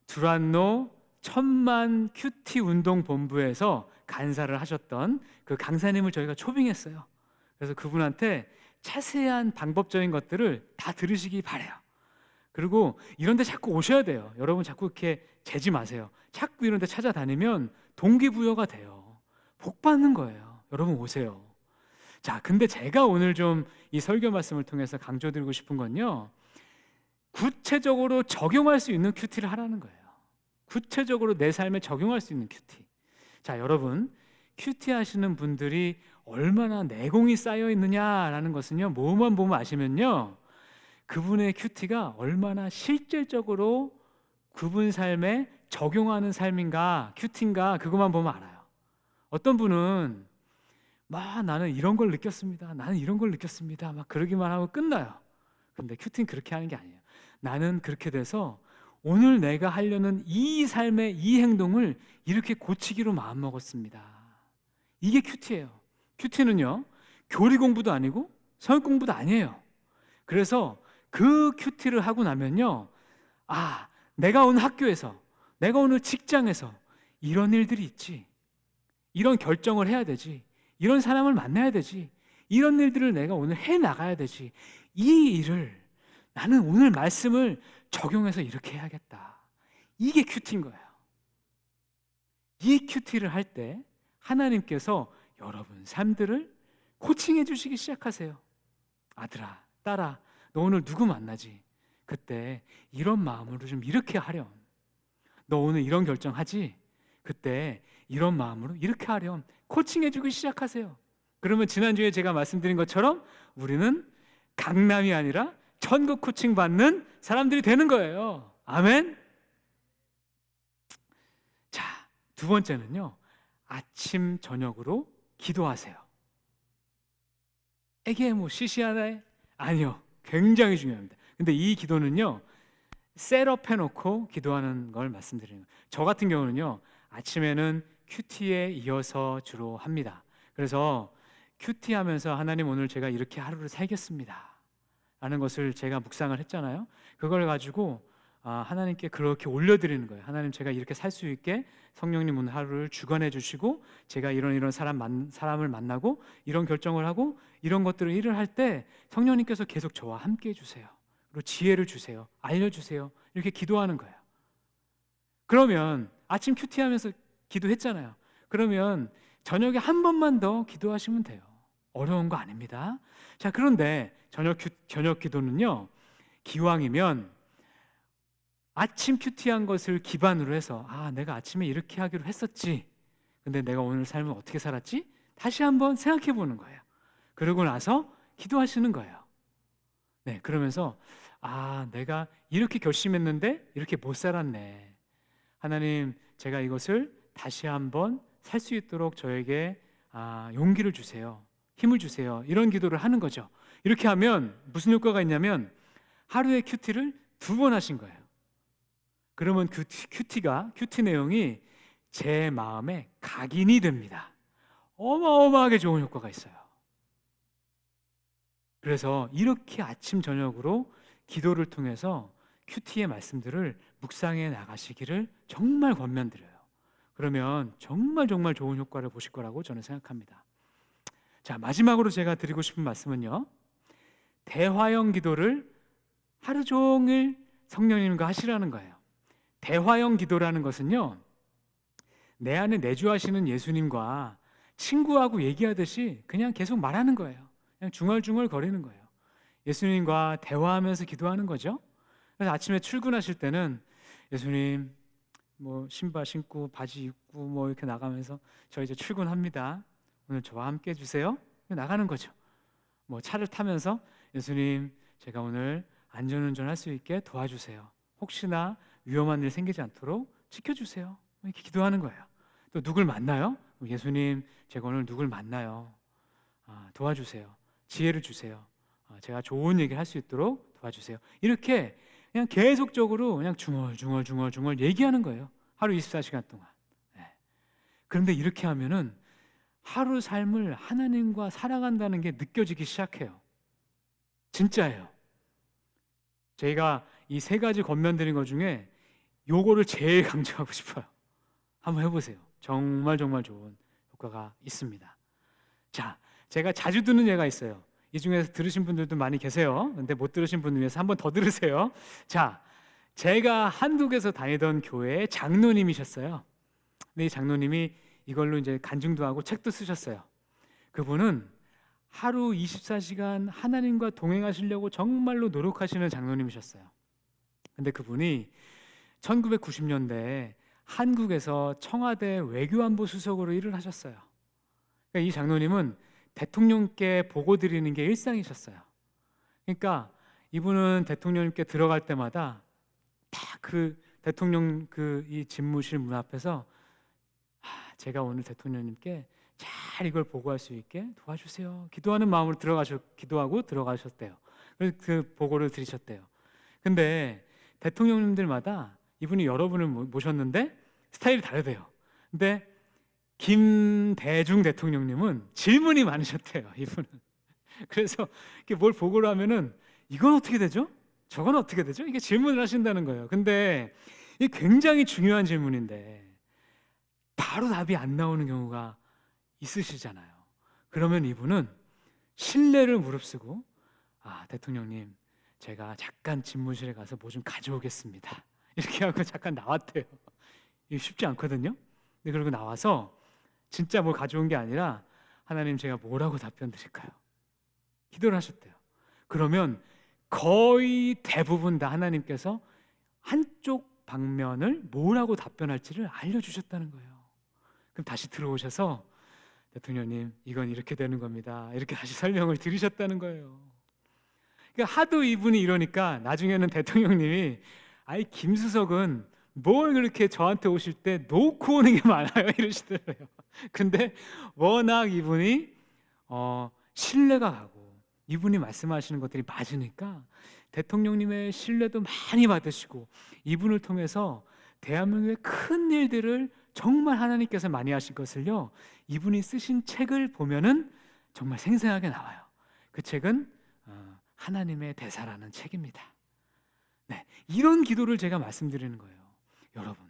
두란노 천만 큐티 운동 본부에서 간사를 하셨던 그 강사님을 저희가 초빙했어요. 그래서 그분한테 자세한 방법적인 것들을 다 들으시기 바래요. 그리고 이런 데 자꾸 오셔야 돼요. 여러분 자꾸 이렇게 재지 마세요. 자꾸 이런 데 찾아다니면 동기부여가 돼요. 복 받는 거예요. 여러분 오세요. 근데 제가 오늘 좀 이 설교 말씀을 통해서 강조드리고 싶은 건요, 구체적으로 적용할 수 있는 큐티를 하라는 거예요. 구체적으로 내 삶에 적용할 수 있는 큐티. 여러분, 큐티 하시는 분들이 얼마나 내공이 쌓여 있느냐라는 것은요, 뭐만 보면 아시면요, 그분의 큐티가 얼마나 실질적으로 그분 삶에 적용하는 삶인가, 큐티인가, 그것만 보면 알아요. 어떤 분은 나는 이런 걸 느꼈습니다, 나는 이런 걸 느꼈습니다, 막 그러기만 하고 끝나요. 근데 큐티는 그렇게 하는 게 아니에요. 나는 그렇게 돼서 오늘 내가 하려는 이 삶의 이 행동을 이렇게 고치기로 마음먹었습니다. 이게 큐티예요. 큐티는요, 교리 공부도 아니고 성역 공부도 아니에요. 그래서 그 큐티를 하고 나면요, 아, 내가 오늘 학교에서, 내가 오늘 직장에서 이런 일들이 있지, 이런 결정을 해야 되지, 이런 사람을 만나야 되지, 이런 일들을 내가 오늘 해 나가야 되지, 이 일을 나는 오늘 말씀을 적용해서 이렇게 해야겠다. 이게 큐티인 거예요. 이 큐티를 할 때 하나님께서 여러분 삶들을 코칭해 주시기 시작하세요. 아들아, 딸아, 너 오늘 누구 만나지? 그때 이런 마음으로 좀 이렇게 하렴. 너 오늘 이런 결정하지? 그때 이런 마음으로 이렇게 하렴. 코칭해 주기 시작하세요. 그러면 지난주에 제가 말씀드린 것처럼 우리는 강남이 아니라 전국 코칭 받는 사람들이 되는 거예요. 아멘. 자, 두 번째는요, 아침 저녁으로 기도하세요. 이게 뭐 시시하나요? 아니요, 굉장히 중요합니다. 근데 이 기도는요, 셋업 해놓고 기도하는 걸 말씀드리는 거예요. 저 같은 경우는요, 아침에는 큐티에 이어서 주로 합니다. 그래서 큐티 하면서 하나님 오늘 제가 이렇게 하루를 살겠습니다 라는 것을 제가 묵상을 했잖아요. 그걸 가지고 하나님께 그렇게 올려드리는 거예요. 하나님, 제가 이렇게 살 수 있게 성령님 오늘 하루를 주관해 주시고, 제가 이런 사람을 만나고 이런 결정을 하고 이런 것들을 일을 할 때 성령님께서 계속 저와 함께 해주세요. 그리고 지혜를 주세요. 알려주세요. 이렇게 기도하는 거예요. 그러면 아침 큐티하면서 기도했잖아요. 그러면 저녁에 한 번만 더 기도하시면 돼요. 어려운 거 아닙니다. 자, 그런데 저녁 기도는요, 기왕이면 아침 큐티한 것을 기반으로 해서 내가 아침에 이렇게 하기로 했었지. 근데 내가 오늘 삶을 어떻게 살았지? 다시 한번 생각해 보는 거예요. 그러고 나서 기도하시는 거예요. 네, 그러면서 내가 이렇게 결심했는데 이렇게 못 살았네. 하나님, 제가 이것을 다시 한번 살 수 있도록 저에게 용기를 주세요. 힘을 주세요. 이런 기도를 하는 거죠. 이렇게 하면 무슨 효과가 있냐면 하루에 큐티를 2번 하신 거예요. 그러면 그 큐티 내용이 제 마음에 각인이 됩니다. 어마어마하게 좋은 효과가 있어요. 그래서 이렇게 아침 저녁으로 기도를 통해서 큐티의 말씀들을 묵상해 나가시기를 정말 권면드려요. 그러면 정말 좋은 효과를 보실 거라고 저는 생각합니다. 자, 마지막으로 제가 드리고 싶은 말씀은요, 대화형 기도를 하루 종일 성령님과 하시라는 거예요. 대화형 기도라는 것은요, 내 안에 내주하시는 예수님과 친구하고 얘기하듯이 그냥 계속 말하는 거예요. 그냥 중얼중얼 거리는 거예요. 예수님과 대화하면서 기도하는 거죠. 그래서 아침에 출근하실 때는 예수님, 뭐 신발 신고 바지 입고 뭐 이렇게 나가면서 저 이제 출근합니다. 오늘 저와 함께 해주세요. 나가는 거죠. 뭐 차를 타면서 예수님, 제가 오늘 안전운전할 수 있게 도와주세요. 혹시나 위험한 일 생기지 않도록 지켜주세요. 이렇게 기도하는 거예요. 또 누굴 만나요? 예수님, 제가 오늘 누굴 만나요? 도와주세요. 지혜를 주세요. 제가 좋은 얘기를 할 수 있도록 도와주세요. 이렇게 그냥 계속적으로 그냥 중얼 얘기하는 거예요. 하루 24시간 동안. 네. 그런데 이렇게 하면은 하루 삶을 하나님과 살아간다는 게 느껴지기 시작해요. 진짜예요. 저희가 이 3가지 권면드린 것 중에 요거를 제일 강조하고 싶어요. 한번 해보세요. 정말 좋은 효과가 있습니다. 자, 제가 자주 듣는 예가 있어요. 이 중에서 들으신 분들도 많이 계세요. 근데 못 들으신 분들 위해서 한번 더 들으세요. 자, 제가 한국에서 다니던 교회의 장로님이셨어요. 근데 이 장로님이 이걸로 이제 간증도 하고 책도 쓰셨어요. 그분은 하루 24시간 하나님과 동행하시려고 정말로 노력하시는 장로님이셨어요. 근데 그분이 1990년대에 한국에서 청와대 외교안보 수석으로 일을 하셨어요. 그러니까 이 장로님은 대통령께 보고 드리는 게 일상이셨어요. 그러니까 이분은 대통령님께 들어갈 때마다 다 그 대통령 이 집무실 문 앞에서 제가 오늘 대통령님께 잘 이걸 보고할 수 있게 도와주세요. 기도하는 마음으로 기도하고 들어가셨대요. 그래서 그 보고를 드리셨대요. 근데 대통령님들마다 이분이 여러분을 모셨는데 스타일이 다르대요. 근데 김대중 대통령님은 질문이 많으셨대요. 이분은. 그래서 이렇게 뭘 보고를 하면은 이건 어떻게 되죠? 저건 어떻게 되죠? 이게 질문을 하신다는 거예요. 근데 이게 굉장히 중요한 질문인데 바로 답이 안 나오는 경우가 있으시잖아요. 그러면 이분은 신뢰를 무릅쓰고 대통령님, 제가 잠깐 집무실에 가서 뭐 좀 가져오겠습니다. 이렇게 하고 잠깐 나왔대요. 이게 쉽지 않거든요. 근데 그러고 나와서 진짜 뭘 가져온 게 아니라 하나님, 제가 뭐라고 답변 드릴까요? 기도를 하셨대요. 그러면 거의 대부분 다 하나님께서 한쪽 방면을 뭐라고 답변할지를 알려주셨다는 거예요. 그럼 다시 들어오셔서 대통령님, 이건 이렇게 되는 겁니다. 이렇게 다시 설명을 드리셨다는 거예요. 그러니까 하도 이분이 이러니까 나중에는 대통령님이 김수석은 뭘 그렇게 저한테 오실 때 놓고 오는 게 많아요 이러시더라고요. 근데 워낙 이분이 신뢰가 가고 이분이 말씀하시는 것들이 맞으니까 대통령님의 신뢰도 많이 받으시고 이분을 통해서 대한민국의 큰 일들을 정말 하나님께서 많이 하신 것을요, 이분이 쓰신 책을 보면은 정말 생생하게 나와요. 그 책은 하나님의 대사라는 책입니다. 네, 이런 기도를 제가 말씀드리는 거예요. 여러분,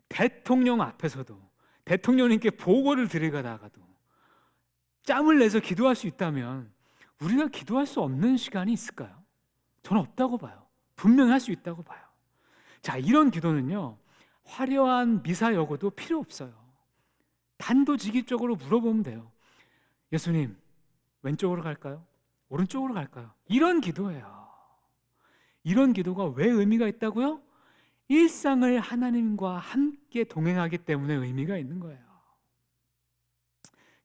대통령 앞에서도 대통령님께 보고를 드리다가도 짬을 내서 기도할 수 있다면 우리가 기도할 수 없는 시간이 있을까요? 저는 없다고 봐요. 분명히 할 수 있다고 봐요. 자, 이런 기도는요, 화려한 미사여구도 필요 없어요. 단도직입적으로 물어보면 돼요. 예수님, 왼쪽으로 갈까요? 오른쪽으로 갈까요? 이런 기도예요. 이런 기도가 왜 의미가 있다고요? 일상을 하나님과 함께 동행하기 때문에 의미가 있는 거예요.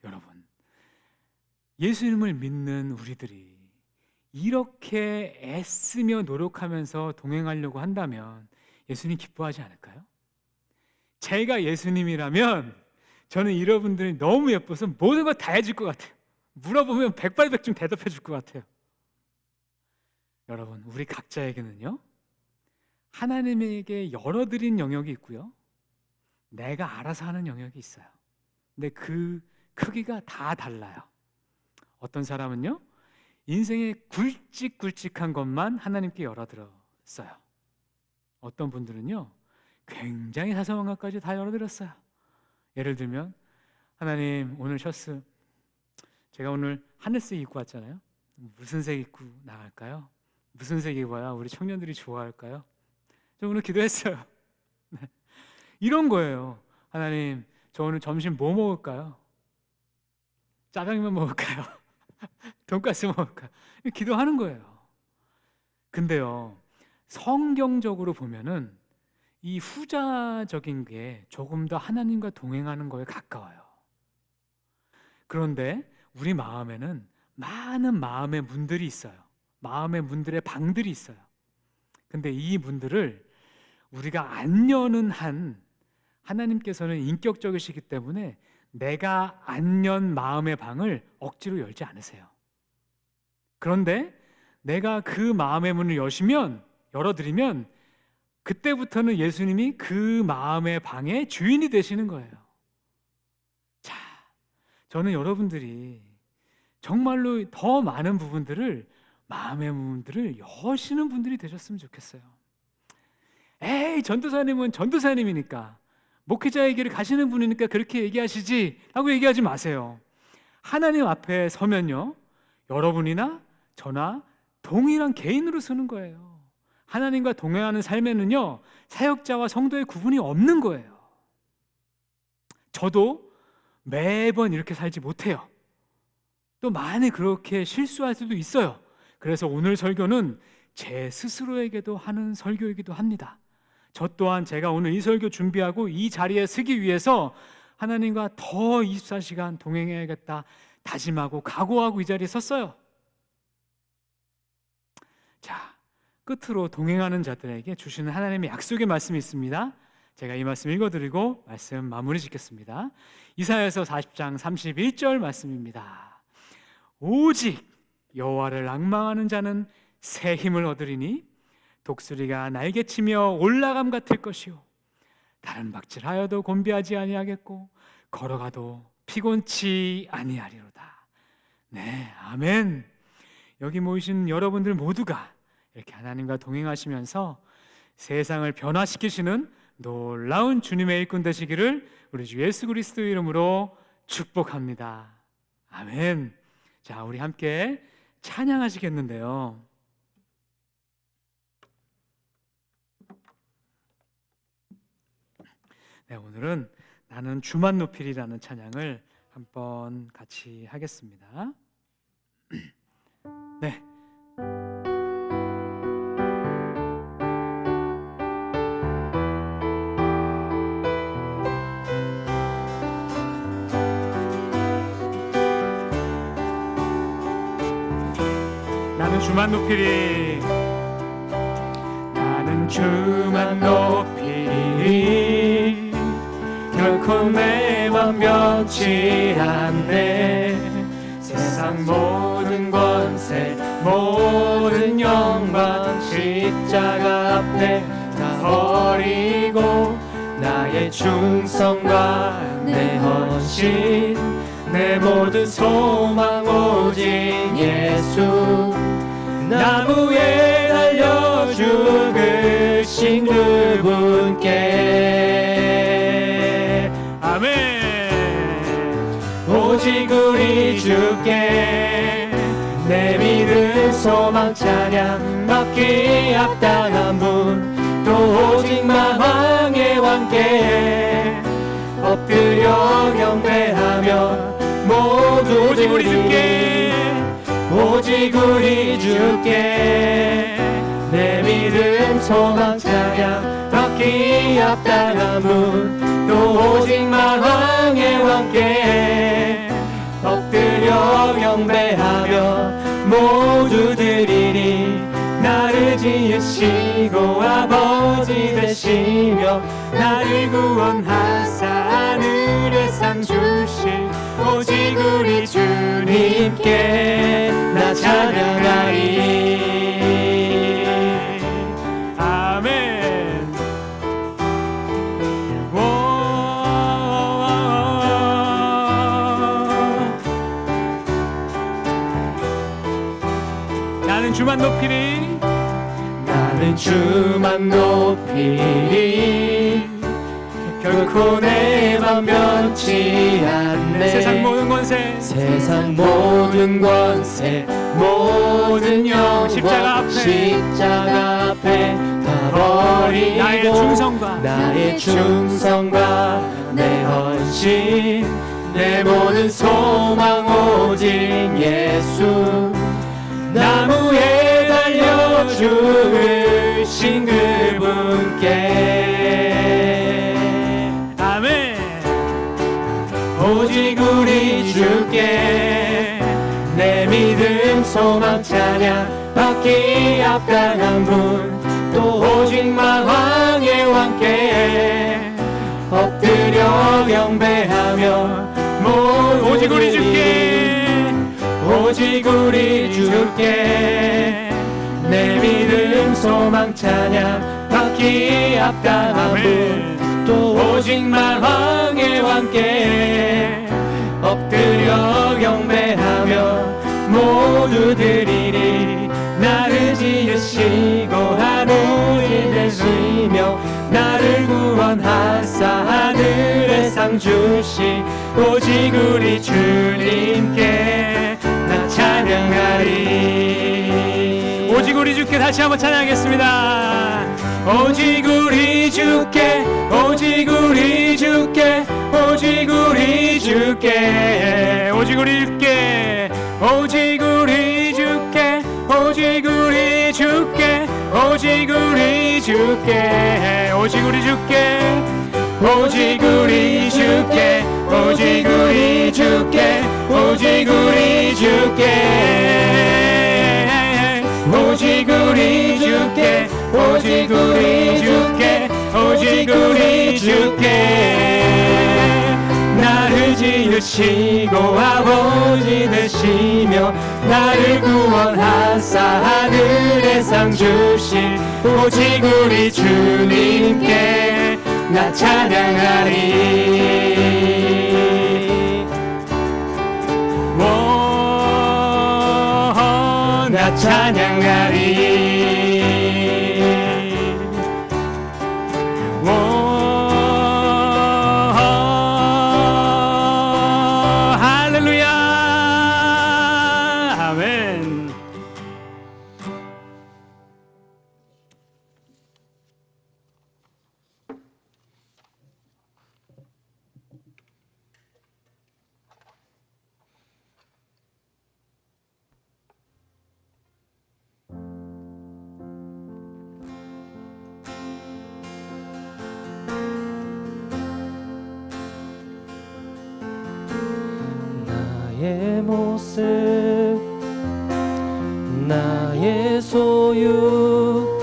여러분, 예수님을 믿는 우리들이 이렇게 애쓰며 노력하면서 동행하려고 한다면 예수님 기뻐하지 않을까요? 제가 예수님이라면 저는 여러분들이 너무 예뻐서 모든 걸 다 해줄 것 같아요. 물어보면 백발백중 대답해 줄 것 같아요. 여러분, 우리 각자에게는요, 하나님에게 열어드린 영역이 있고요, 내가 알아서 하는 영역이 있어요. 근데 그 크기가 다 달라요. 어떤 사람은요, 인생의 굵직굵직한 것만 하나님께 열어드렸어요. 어떤 분들은요, 굉장히 사소한 것까지 다 열어드렸어요. 예를 들면, 하나님, 오늘 셔츠 제가 오늘 하늘색 입고 왔잖아요. 무슨 색 입고 나갈까요? 무슨 색 입어야 우리 청년들이 좋아할까요? 저 오늘 기도했어요. 네. 이런 거예요. 하나님, 저 오늘 점심 뭐 먹을까요? 짜장면 먹을까요? 돈가스 먹을까요? 기도하는 거예요. 근데요, 성경적으로 보면은 이 후자적인 게 조금 더 하나님과 동행하는 거에 가까워요. 그런데 우리 마음에는 많은 마음의 문들이 있어요. 마음의 문들의 방들이 있어요. 근데 이 문들을 우리가 안 여는 한 하나님께서는 인격적이시기 때문에 내가 안 연 마음의 방을 억지로 열지 않으세요. 그런데 내가 그 마음의 문을 열어드리면 그때부터는 예수님이 그 마음의 방의 주인이 되시는 거예요. 자, 저는 여러분들이 정말로 더 많은 부분들을, 마음의 부분들을 여시는 분들이 되셨으면 좋겠어요. 에이, 전도사님은 전도사님이니까, 목회자의 길을 가시는 분이니까 그렇게 얘기하시지 라고 얘기하지 마세요. 하나님 앞에 서면요, 여러분이나 저나 동일한 개인으로 서는 거예요. 하나님과 동행하는 삶에는요, 사역자와 성도의 구분이 없는 거예요. 저도 매번 이렇게 살지 못해요. 또 많이 그렇게 실수할 수도 있어요. 그래서 오늘 설교는 제 스스로에게도 하는 설교이기도 합니다. 저 또한 제가 오늘 이 설교 준비하고 이 자리에 서기 위해서 하나님과 더 24시간 동행해야겠다 다짐하고 각오하고 이 자리에 섰어요. 자, 끝으로 동행하는 자들에게 주시는 하나님의 약속의 말씀이 있습니다. 제가 이 말씀 읽어드리고 말씀 마무리 짓겠습니다. 이사야서 40장 31절 말씀입니다. 오직 여호와를 앙망하는 자는 새 힘을 얻으리니 독수리가 날개치며 올라감 같을 것이요 다른 박질하여도 곤비하지 아니하겠고 걸어가도 피곤치 아니하리로다. 네, 아멘. 여기 모이신 여러분들 모두가 이렇게 하나님과 동행하시면서 세상을 변화시키시는 놀라운 주님의 일꾼 되시기를 우리 주 예수 그리스도 이름으로 축복합니다. 아멘. 자, 우리 함께 찬양하시겠는데요. 네, 오늘은 나는 주만 높이리라는 찬양을 한번 같이 하겠습니다. 네. 나는 주만 높이리. 나는 주만 높이리. 결코 내 맘 변치 않네. 세상 모든 권세 모든 영광 십자가 앞에 다 버리고 나의 충성과 내 헌신 내 모든 소망 오직 예수 나무에 달려 죽으신 그분께 아멘. 오직 우리 주께 내 믿음 소망 찬양 받기 합당한 분 또 오직 만왕의 왕께 엎드려 경배하며 모두 오직 우리 주께 오직 우리 주께 내 믿음 소망 찬양 받기 합당한 분 또 오직 만왕의 왕께 엎드려 경배하며 모두 드리리. 나를 지으시고 아버지 되시며 나를 구원하사 하늘의 상 주신 오직 우리 주님께 나 찬양하리. 아멘. 나는 주만 높이리. 나는 주만 높이리. 결코 내 맘 변치 않네. 세상 모든 권세 세상 모든 권세 모든 영광 십자가 앞에 다 버리고 나의 충성과 내 헌신 내 모든 소망 오직 예수 나무에 달려 죽으신 그분께 아멘. 오직 우리 주께 내 믿음 소망 찬양 받기 합당한 분 또 오직 만왕의 왕께 엎드려 경배하며 오직 우리 주께 오직 우리 주께 내 믿음 소망 찬양 받기 합당한 분 또 오직 만왕의 왕께 엎드려 경배하며 모두 드리리. 나를 지으시고 하늘이 되시며 나를 구원하사 하늘의 상 주신 오직 우리 주님께 나 찬양하리. 오직 우리 주께 다시 한번 찬양하겠습니다. 오직 우리 주께 오직 우리 주께 오직 우리 주께 오직 우리 주께 오직 우리 주께 오직 우리 주께 오직 우리 주께 오직 우리 주께 오직 우리 주께 오직 우리 주께 오직 우리 주께 오직 우리 주께 오직 우리 주께 오직 우리 주께 나를 지으시고 아버지 되시며 나를 구원하사 하늘의 상 주신 오직 우리 주님께 나 찬양하리. 나 찬양하리. 할렐루야. 아멘. 나의 모습 나의 소유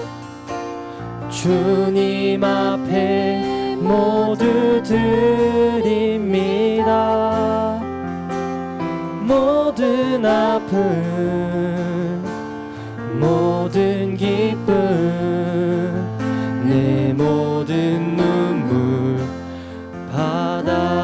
주님 앞에 모두 드립니다. 모든 아픔 모든 기쁨 내 모든 눈물 받아주소서.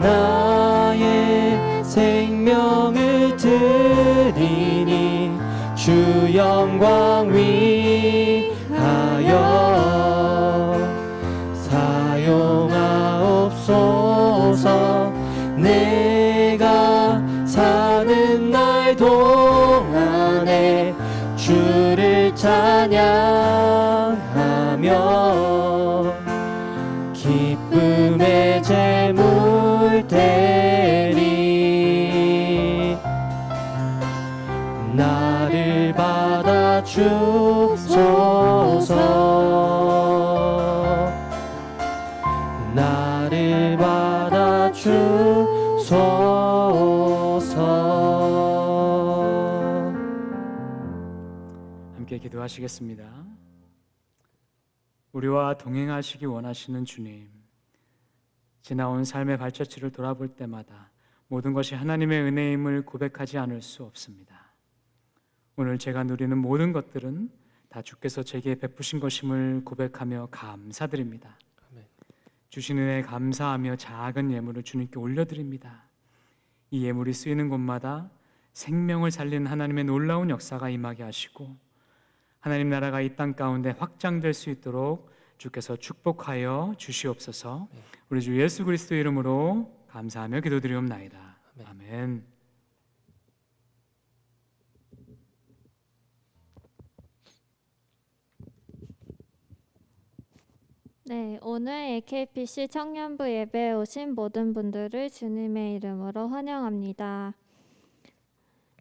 나의 생명을 드리니 주 영광 위하여 사용하옵소서. 내가 사는 날 동안에 주를 찬양하며 기쁨의 제물 되리. 나를 받아 주소서. 나를 받아 주소서. 함께 기도하시겠습니다. 우리와 동행하시기 원하시는 주님, 지나온 삶의 발자취를 돌아볼 때마다 모든 것이 하나님의 은혜임을 고백하지 않을 수 없습니다. 오늘 제가 누리는 모든 것들은 다 주께서 제게 베푸신 것임을 고백하며 감사드립니다. 주신 은혜에 감사하며 작은 예물을 주님께 올려드립니다. 이 예물이 쓰이는 곳마다 생명을 살리는 하나님의 놀라운 역사가 임하게 하시고 하나님 나라가 이 땅 가운데 확장될 수 있도록 주께서 축복하여 주시옵소서. 우리 주 예수 그리스도의 이름으로 감사하며 기도드리옵나이다. 아멘. 네, 오늘 AKPC 청년부 예배에 오신 모든 분들을 주님의 이름으로 환영합니다.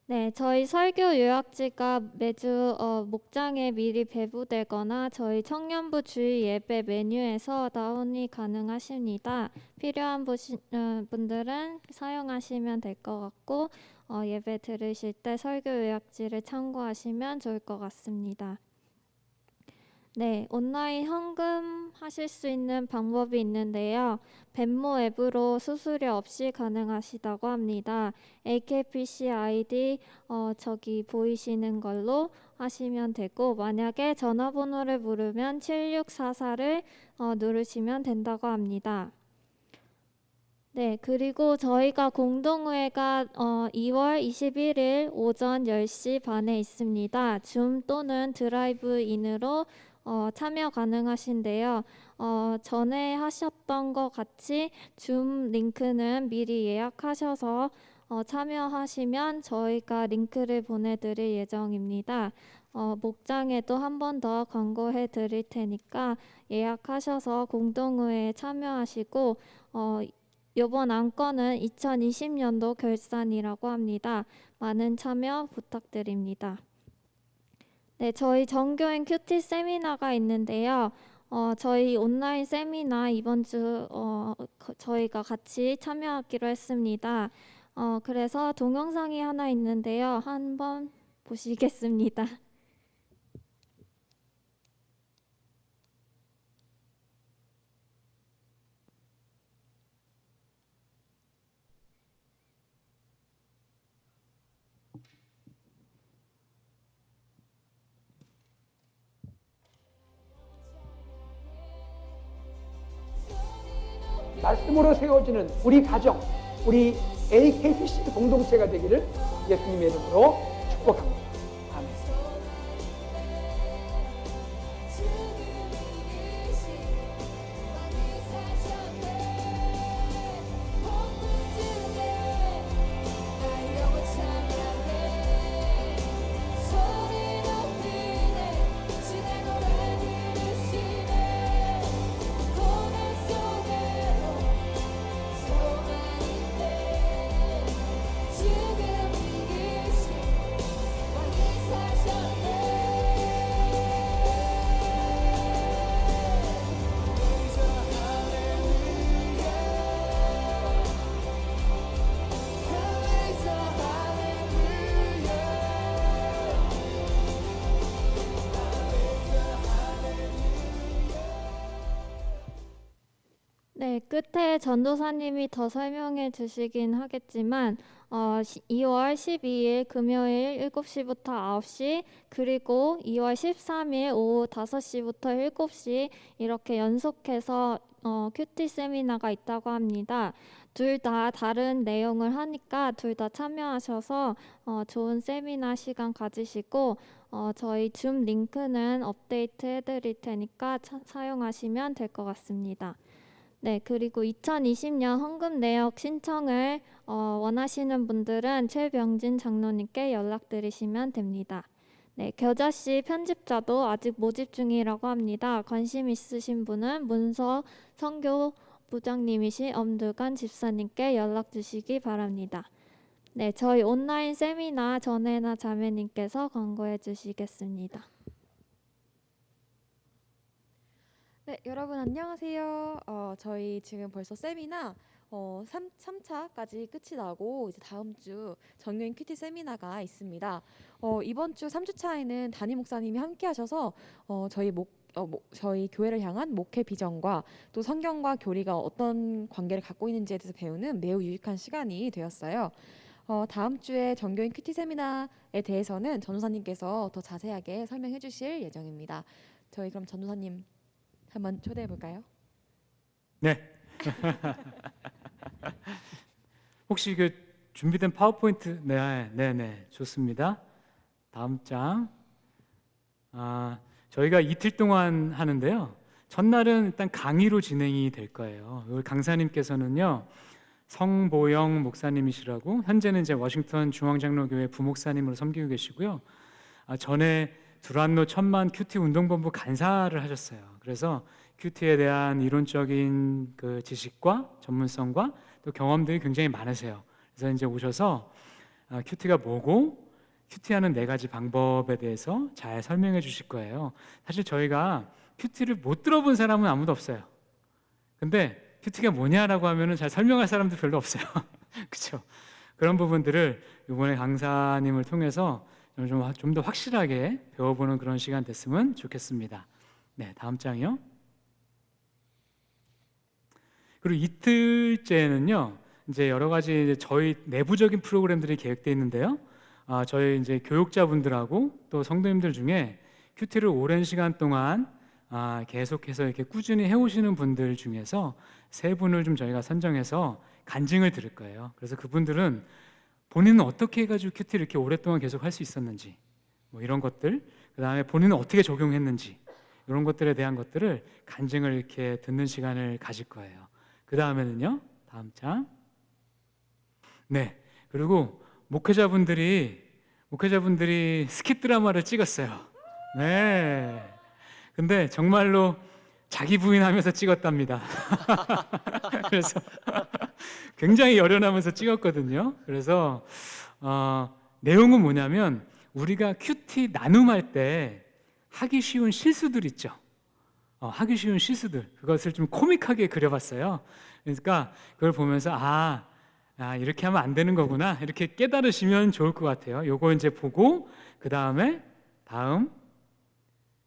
네, 저희 설교 요약지가 매주 목장에 미리 배부되거나 저희 청년부 주일 예배 메뉴에서 다운이 가능하십니다. 필요한 분들은 사용하시면 될 것 같고 예배 들으실 때 설교 요약지를 참고하시면 좋을 것 같습니다. 네, 온라인 헌금 하실 수 있는 방법이 있는데요. 벤모 앱으로 수수료 없이 가능하시다고 합니다. AKPC 아이디 저기 보이시는 걸로 하시면 되고 만약에 전화번호를 부르면 7644를 누르시면 된다고 합니다. 네, 그리고 저희가 공동회가 2월 21일 오전 10시 반에 있습니다. 줌 또는 드라이브인으로 참여 가능하신데요. 전에 하셨던 것 같이 줌 링크는 미리 예약하셔서 참여하시면 저희가 링크를 보내드릴 예정입니다. 목장에도 한 번 더 광고해 드릴 테니까 예약하셔서 공동회에 참여하시고 이번 안건은 2020년도 결산이라고 합니다. 많은 참여 부탁드립니다. 네, 저희 정교인 큐티 세미나가 있는데요. 저희 온라인 세미나 이번 주 저희가 같이 참여하기로 했습니다. 그래서 동영상이 하나 있는데요. 한번 보시겠습니다. 말씀으로 세워지는 우리 가정, 우리 AKPC 공동체가 되기를 예수님의 이름으로 축복합니다. 아멘. 네, 끝에 전도사님이 더 설명해 주시긴 하겠지만 2월 12일 금요일 7시부터 9시 그리고 2월 13일 오후 5시부터 7시 이렇게 연속해서 큐티 세미나가 있다고 합니다. 둘 다 다른 내용을 하니까 둘 다 참여하셔서 좋은 세미나 시간 가지시고 저희 줌 링크는 업데이트 해드릴 테니까 사용하시면 될 것 같습니다. 네, 그리고 2020년 헌금 내역 신청을 원하시는 분들은 최병진 장로님께 연락드리시면 됩니다. 네, 겨자씨 편집자도 아직 모집 중이라고 합니다. 관심 있으신 분은 문서 선교 부장님이신 엄두관 집사님께 연락 주시기 바랍니다. 네, 저희 온라인 세미나 전혜나 자매님께서 광고해 주시겠습니다. 네, 여러분 안녕하세요. 저희 지금 벌써 세미나 3차까지 끝이 나고 이제 다음 주 정교인 큐티 세미나가 있습니다. 이번 주 3주차에는 담임 목사님이 함께 하셔서 저희 교회를 향한 목회 비전과 또 성경과 교리가 어떤 관계를 갖고 있는지에 대해서 배우는 매우 유익한 시간이 되었어요. 다음 주에 정교인 큐티 세미나에 대해서는 전도사님께서 더 자세하게 설명해 주실 예정입니다. 저희 그럼 전도사님 한번 초대해 볼까요? 네. 혹시 그 준비된 파워포인트 네, 좋습니다. 다음 장. 저희가 이틀 동안 하는데요. 첫날은 일단 강의로 진행이 될 거예요. 우리 강사님께서는요. 성보영 목사님이시라고 현재는 이제 워싱턴 중앙장로교회 부목사님으로 섬기고 계시고요. 전에 두란노 천만 큐티 운동본부 간사를 하셨어요. 그래서 큐티에 대한 이론적인 그 지식과 전문성과 또 경험들이 굉장히 많으세요. 그래서 이제 오셔서 큐티가 뭐고 큐티하는 4가지 방법에 대해서 잘 설명해 주실 거예요. 사실 저희가 큐티를 못 들어본 사람은 아무도 없어요. 근데 큐티가 뭐냐라고 하면은 잘 설명할 사람도 별로 없어요. 그렇죠? 그런 부분들을 이번에 강사님을 통해서 좀 더 확실하게 배워보는 그런 시간 됐으면 좋겠습니다. 네, 다음 장이요. 그리고 이틀째는요, 이제 여러 가지 이제 저희 내부적인 프로그램들이 계획되어 있는데요. 저희 이제 교육자분들하고 또 성도님들 중에 큐티를 오랜 시간 동안 계속해서 이렇게 꾸준히 해오시는 분들 중에서 3분을 좀 저희가 선정해서 간증을 들을 거예요. 그래서 그분들은 본인은 어떻게 해가지고 큐티를 이렇게 오랫동안 계속 할 수 있었는지 뭐 이런 것들, 그 다음에 본인은 어떻게 적용했는지 이런 것들에 대한 것들을 간증을 이렇게 듣는 시간을 가질 거예요. 그 다음에는요, 다음 장. 네, 그리고 목회자분들이 스킷 드라마를 찍었어요. 네, 근데 정말로 자기 부인하면서 찍었답니다. 그래서 굉장히 열연하면서 찍었거든요. 그래서 내용은 뭐냐면 우리가 큐티 나눔할 때 하기 쉬운 실수들 있죠. 하기 쉬운 실수들, 그것을 좀 코믹하게 그려봤어요. 그러니까 그걸 보면서 이렇게 하면 안 되는 거구나 이렇게 깨달으시면 좋을 것 같아요. 요거 이제 보고 그 다음에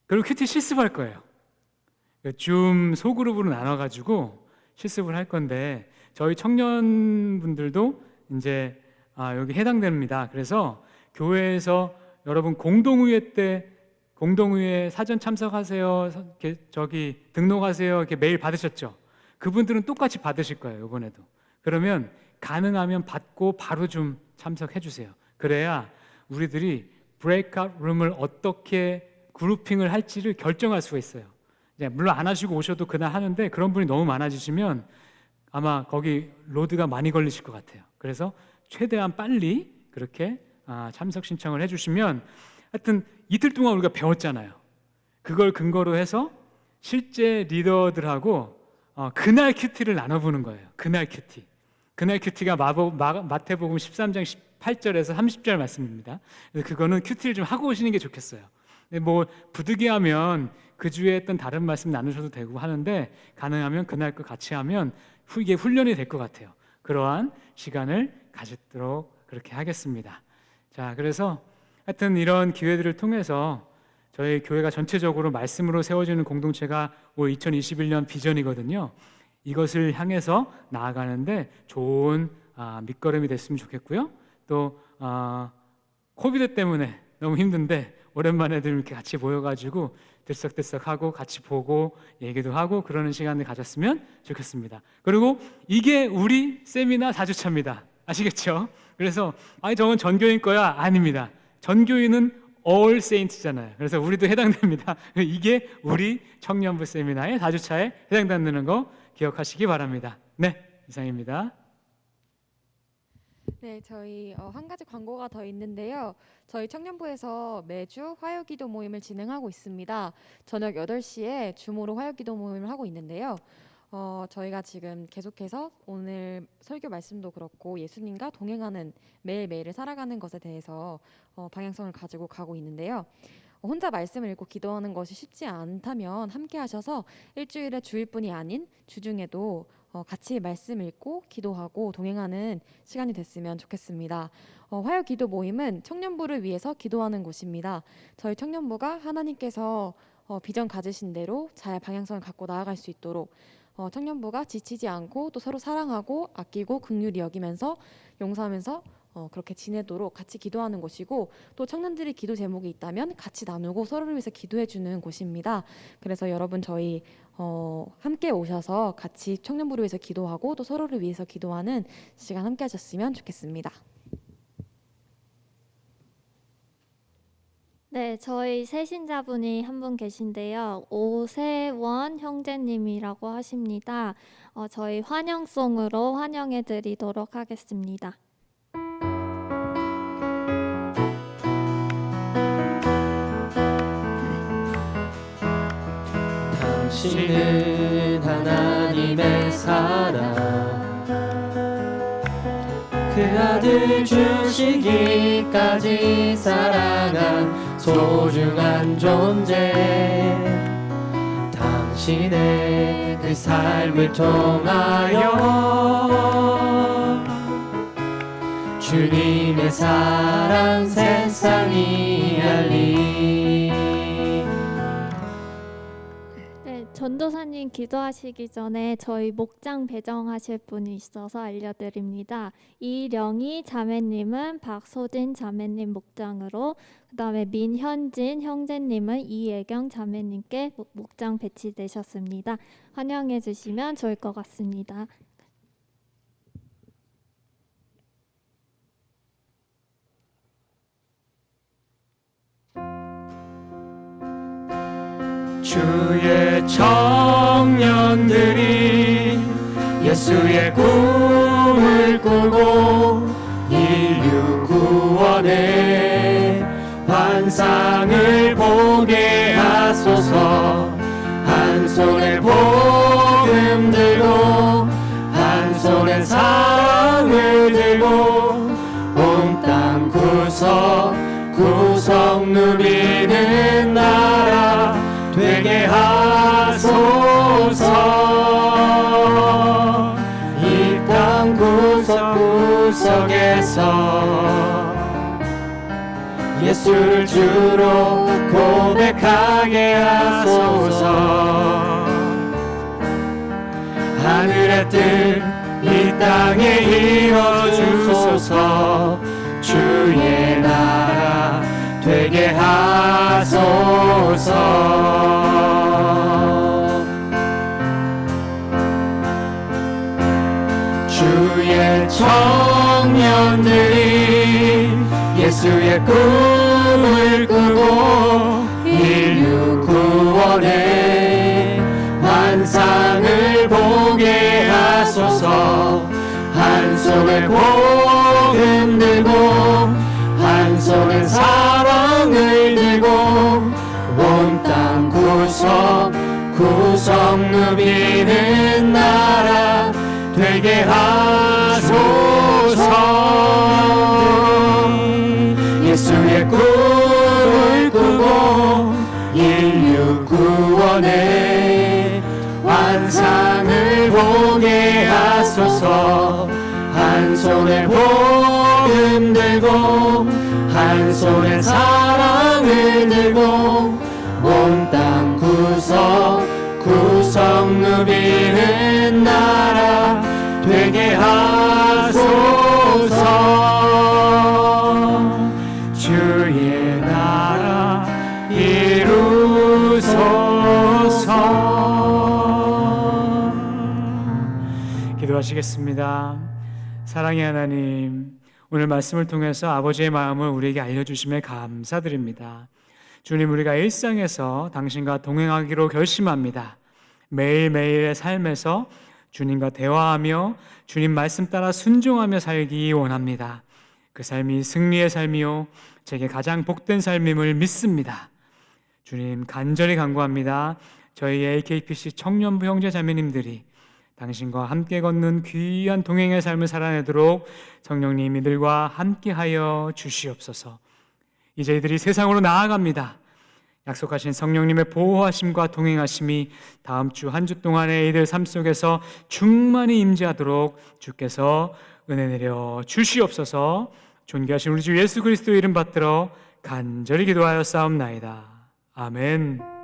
그리고 큐티 실습할 거예요. 줌 소그룹으로 나눠가지고 실습을 할 건데 저희 청년분들도 이제 여기 해당됩니다. 그래서 교회에서 여러분 공동의회 사전 참석하세요, 등록하세요 이렇게 메일 받으셨죠? 그분들은 똑같이 받으실 거예요. 이번에도. 그러면 가능하면 받고 바로 좀 참석해 주세요. 그래야 우리들이 브레이크아웃 룸을 어떻게 그룹핑을 할지를 결정할 수가 있어요. 물론 안 하시고 오셔도 그날 하는데 그런 분이 너무 많아지시면 아마 거기 로드가 많이 걸리실 것 같아요. 그래서 최대한 빨리 그렇게 참석 신청을 해주시면, 하여튼 이틀 동안 우리가 배웠잖아요. 그걸 근거로 해서 실제 리더들하고 그날 큐티를 나눠보는 거예요. 그날 큐티. 그날 큐티가 마태복음 13장 18절에서 30절 말씀입니다. 그래서 그거는 큐티를 좀 하고 오시는 게 좋겠어요. 뭐 부득이하면 그 주에 했던 다른 말씀 나누셔도 되고 하는데, 가능하면 그날 거 같이 하면 이게 훈련이 될 것 같아요. 그러한 시간을 가지도록 그렇게 하겠습니다. 자, 그래서 하여튼 이런 기회들을 통해서 저희 교회가 전체적으로 말씀으로 세워지는 공동체가 올 2021년 비전이거든요. 이것을 향해서 나아가는데 좋은 밑거름이 됐으면 좋겠고요. 또 코비드 때문에 너무 힘든데 오랜만에 이렇게 같이 모여가지고 들썩들썩하고 같이 보고 얘기도 하고 그러는 시간을 가졌으면 좋겠습니다. 그리고 이게 우리 세미나 4주차입니다. 아시겠죠? 그래서 저건 전교인 거야? 아닙니다. 전교인은 All Saints잖아요. 그래서 우리도 해당됩니다. 이게 우리 청년부 세미나의 4주차에 해당되는 거 기억하시기 바랍니다. 네, 이상입니다. 네, 저희 한 가지 광고가 더 있는데요. 저희 청년부에서 매주 화요기도 모임을 진행하고 있습니다. 저녁 8시에 줌으로 화요기도 모임을 하고 있는데요. 저희가 지금 계속해서 오늘 설교 말씀도 그렇고 예수님과 동행하는 매일매일을 살아가는 것에 대해서 방향성을 가지고 가고 있는데요. 혼자 말씀을 읽고 기도하는 것이 쉽지 않다면 함께 하셔서 일주일에 주일뿐이 아닌 주중에도 같이 말씀 읽고 기도하고 동행하는 시간이 됐으면 좋겠습니다. 화요 기도 모임은 청년부를 위해서 기도하는 곳입니다. 저희 청년부가 하나님께서 비전 가지신 대로 잘 방향성을 갖고 나아갈 수 있도록 청년부가 지치지 않고 또 서로 사랑하고 아끼고 긍휼히 여기면서 용서하면서 그렇게 지내도록 같이 기도하는 곳이고, 또 청년들이 기도 제목이 있다면 같이 나누고 서로를 위해서 기도해 주는 곳입니다. 그래서 여러분 저희 함께 오셔서 같이 청년부를 위해서 기도하고 또 서로를 위해서 기도하는 시간 함께 하셨으면 좋겠습니다. 네, 저희 새신자분이 한 분 계신데요. 오세원 형제님이라고 하십니다. 저희 환영송으로 환영해 드리도록 하겠습니다. 당신은 하나님의 사랑, 그 아들 주시기까지 사랑한 소중한 존재. 당신의 그 삶을 통하여 주님의 사랑 세상이 알리. 전도사님 기도하시기 전에 저희 목장 배정하실 분이 있어서 알려드립니다. 이령희 자매님은 박소진 자매님 목장으로, 그 다음에 민현진 형제님은 이예경 자매님께 목장 배치되셨습니다. 환영해 주시면 좋을 것 같습니다. 주의 청년들이 예수의 꿈을 꾸고 인류 구원의 환상을 보게 하소서. 한 손에 복음 들고 한 손에 사랑을 들고 온 땅 구석구석 누리는 나라 되게 하소서. 이 땅 구석구석에서 예수를 주로 고백하게 하소서. 하늘의 뜻 이 땅에 이루어 주소서. 주의 나라 되게 하소서. 주의 청년들이 예수의 꿈을 꾸고 인류 구원의 환상을 보게 하소서. 한 손에 복음 들고 한 손에 사랑을 들고 온 땅 구석 누비는 나라 되게 하소서. 예수의 꿈을 꾸고 인류 구원의 환상을 보게 하소서. 한 손에 복음 들고 한 손에 사랑을 들고 온 땅 구석 누비는 나라 되게 하소서. 주의 나라 이루소서. 기도하시겠습니다. 사랑의 하나님, 오늘 말씀을 통해서 아버지의 마음을 우리에게 알려주심에 감사드립니다. 주님, 우리가 일상에서 당신과 동행하기로 결심합니다. 매일매일의 삶에서 주님과 대화하며 주님 말씀 따라 순종하며 살기 원합니다. 그 삶이 승리의 삶이요 제게 가장 복된 삶임을 믿습니다. 주님, 간절히 간구합니다. 저희 AKPC 청년부 형제 자매님들이 당신과 함께 걷는 귀한 동행의 삶을 살아내도록 성령님 이들과 함께하여 주시옵소서. 이제 이들이 세상으로 나아갑니다. 약속하신 성령님의 보호하심과 동행하심이 다음 주 한 주 동안의 이들 삶 속에서 충만히 임재하도록 주께서 은혜 내려 주시옵소서. 존귀하신 우리 주 예수 그리스도 이름 받들어 간절히 기도하여 싸움나이다. 아멘.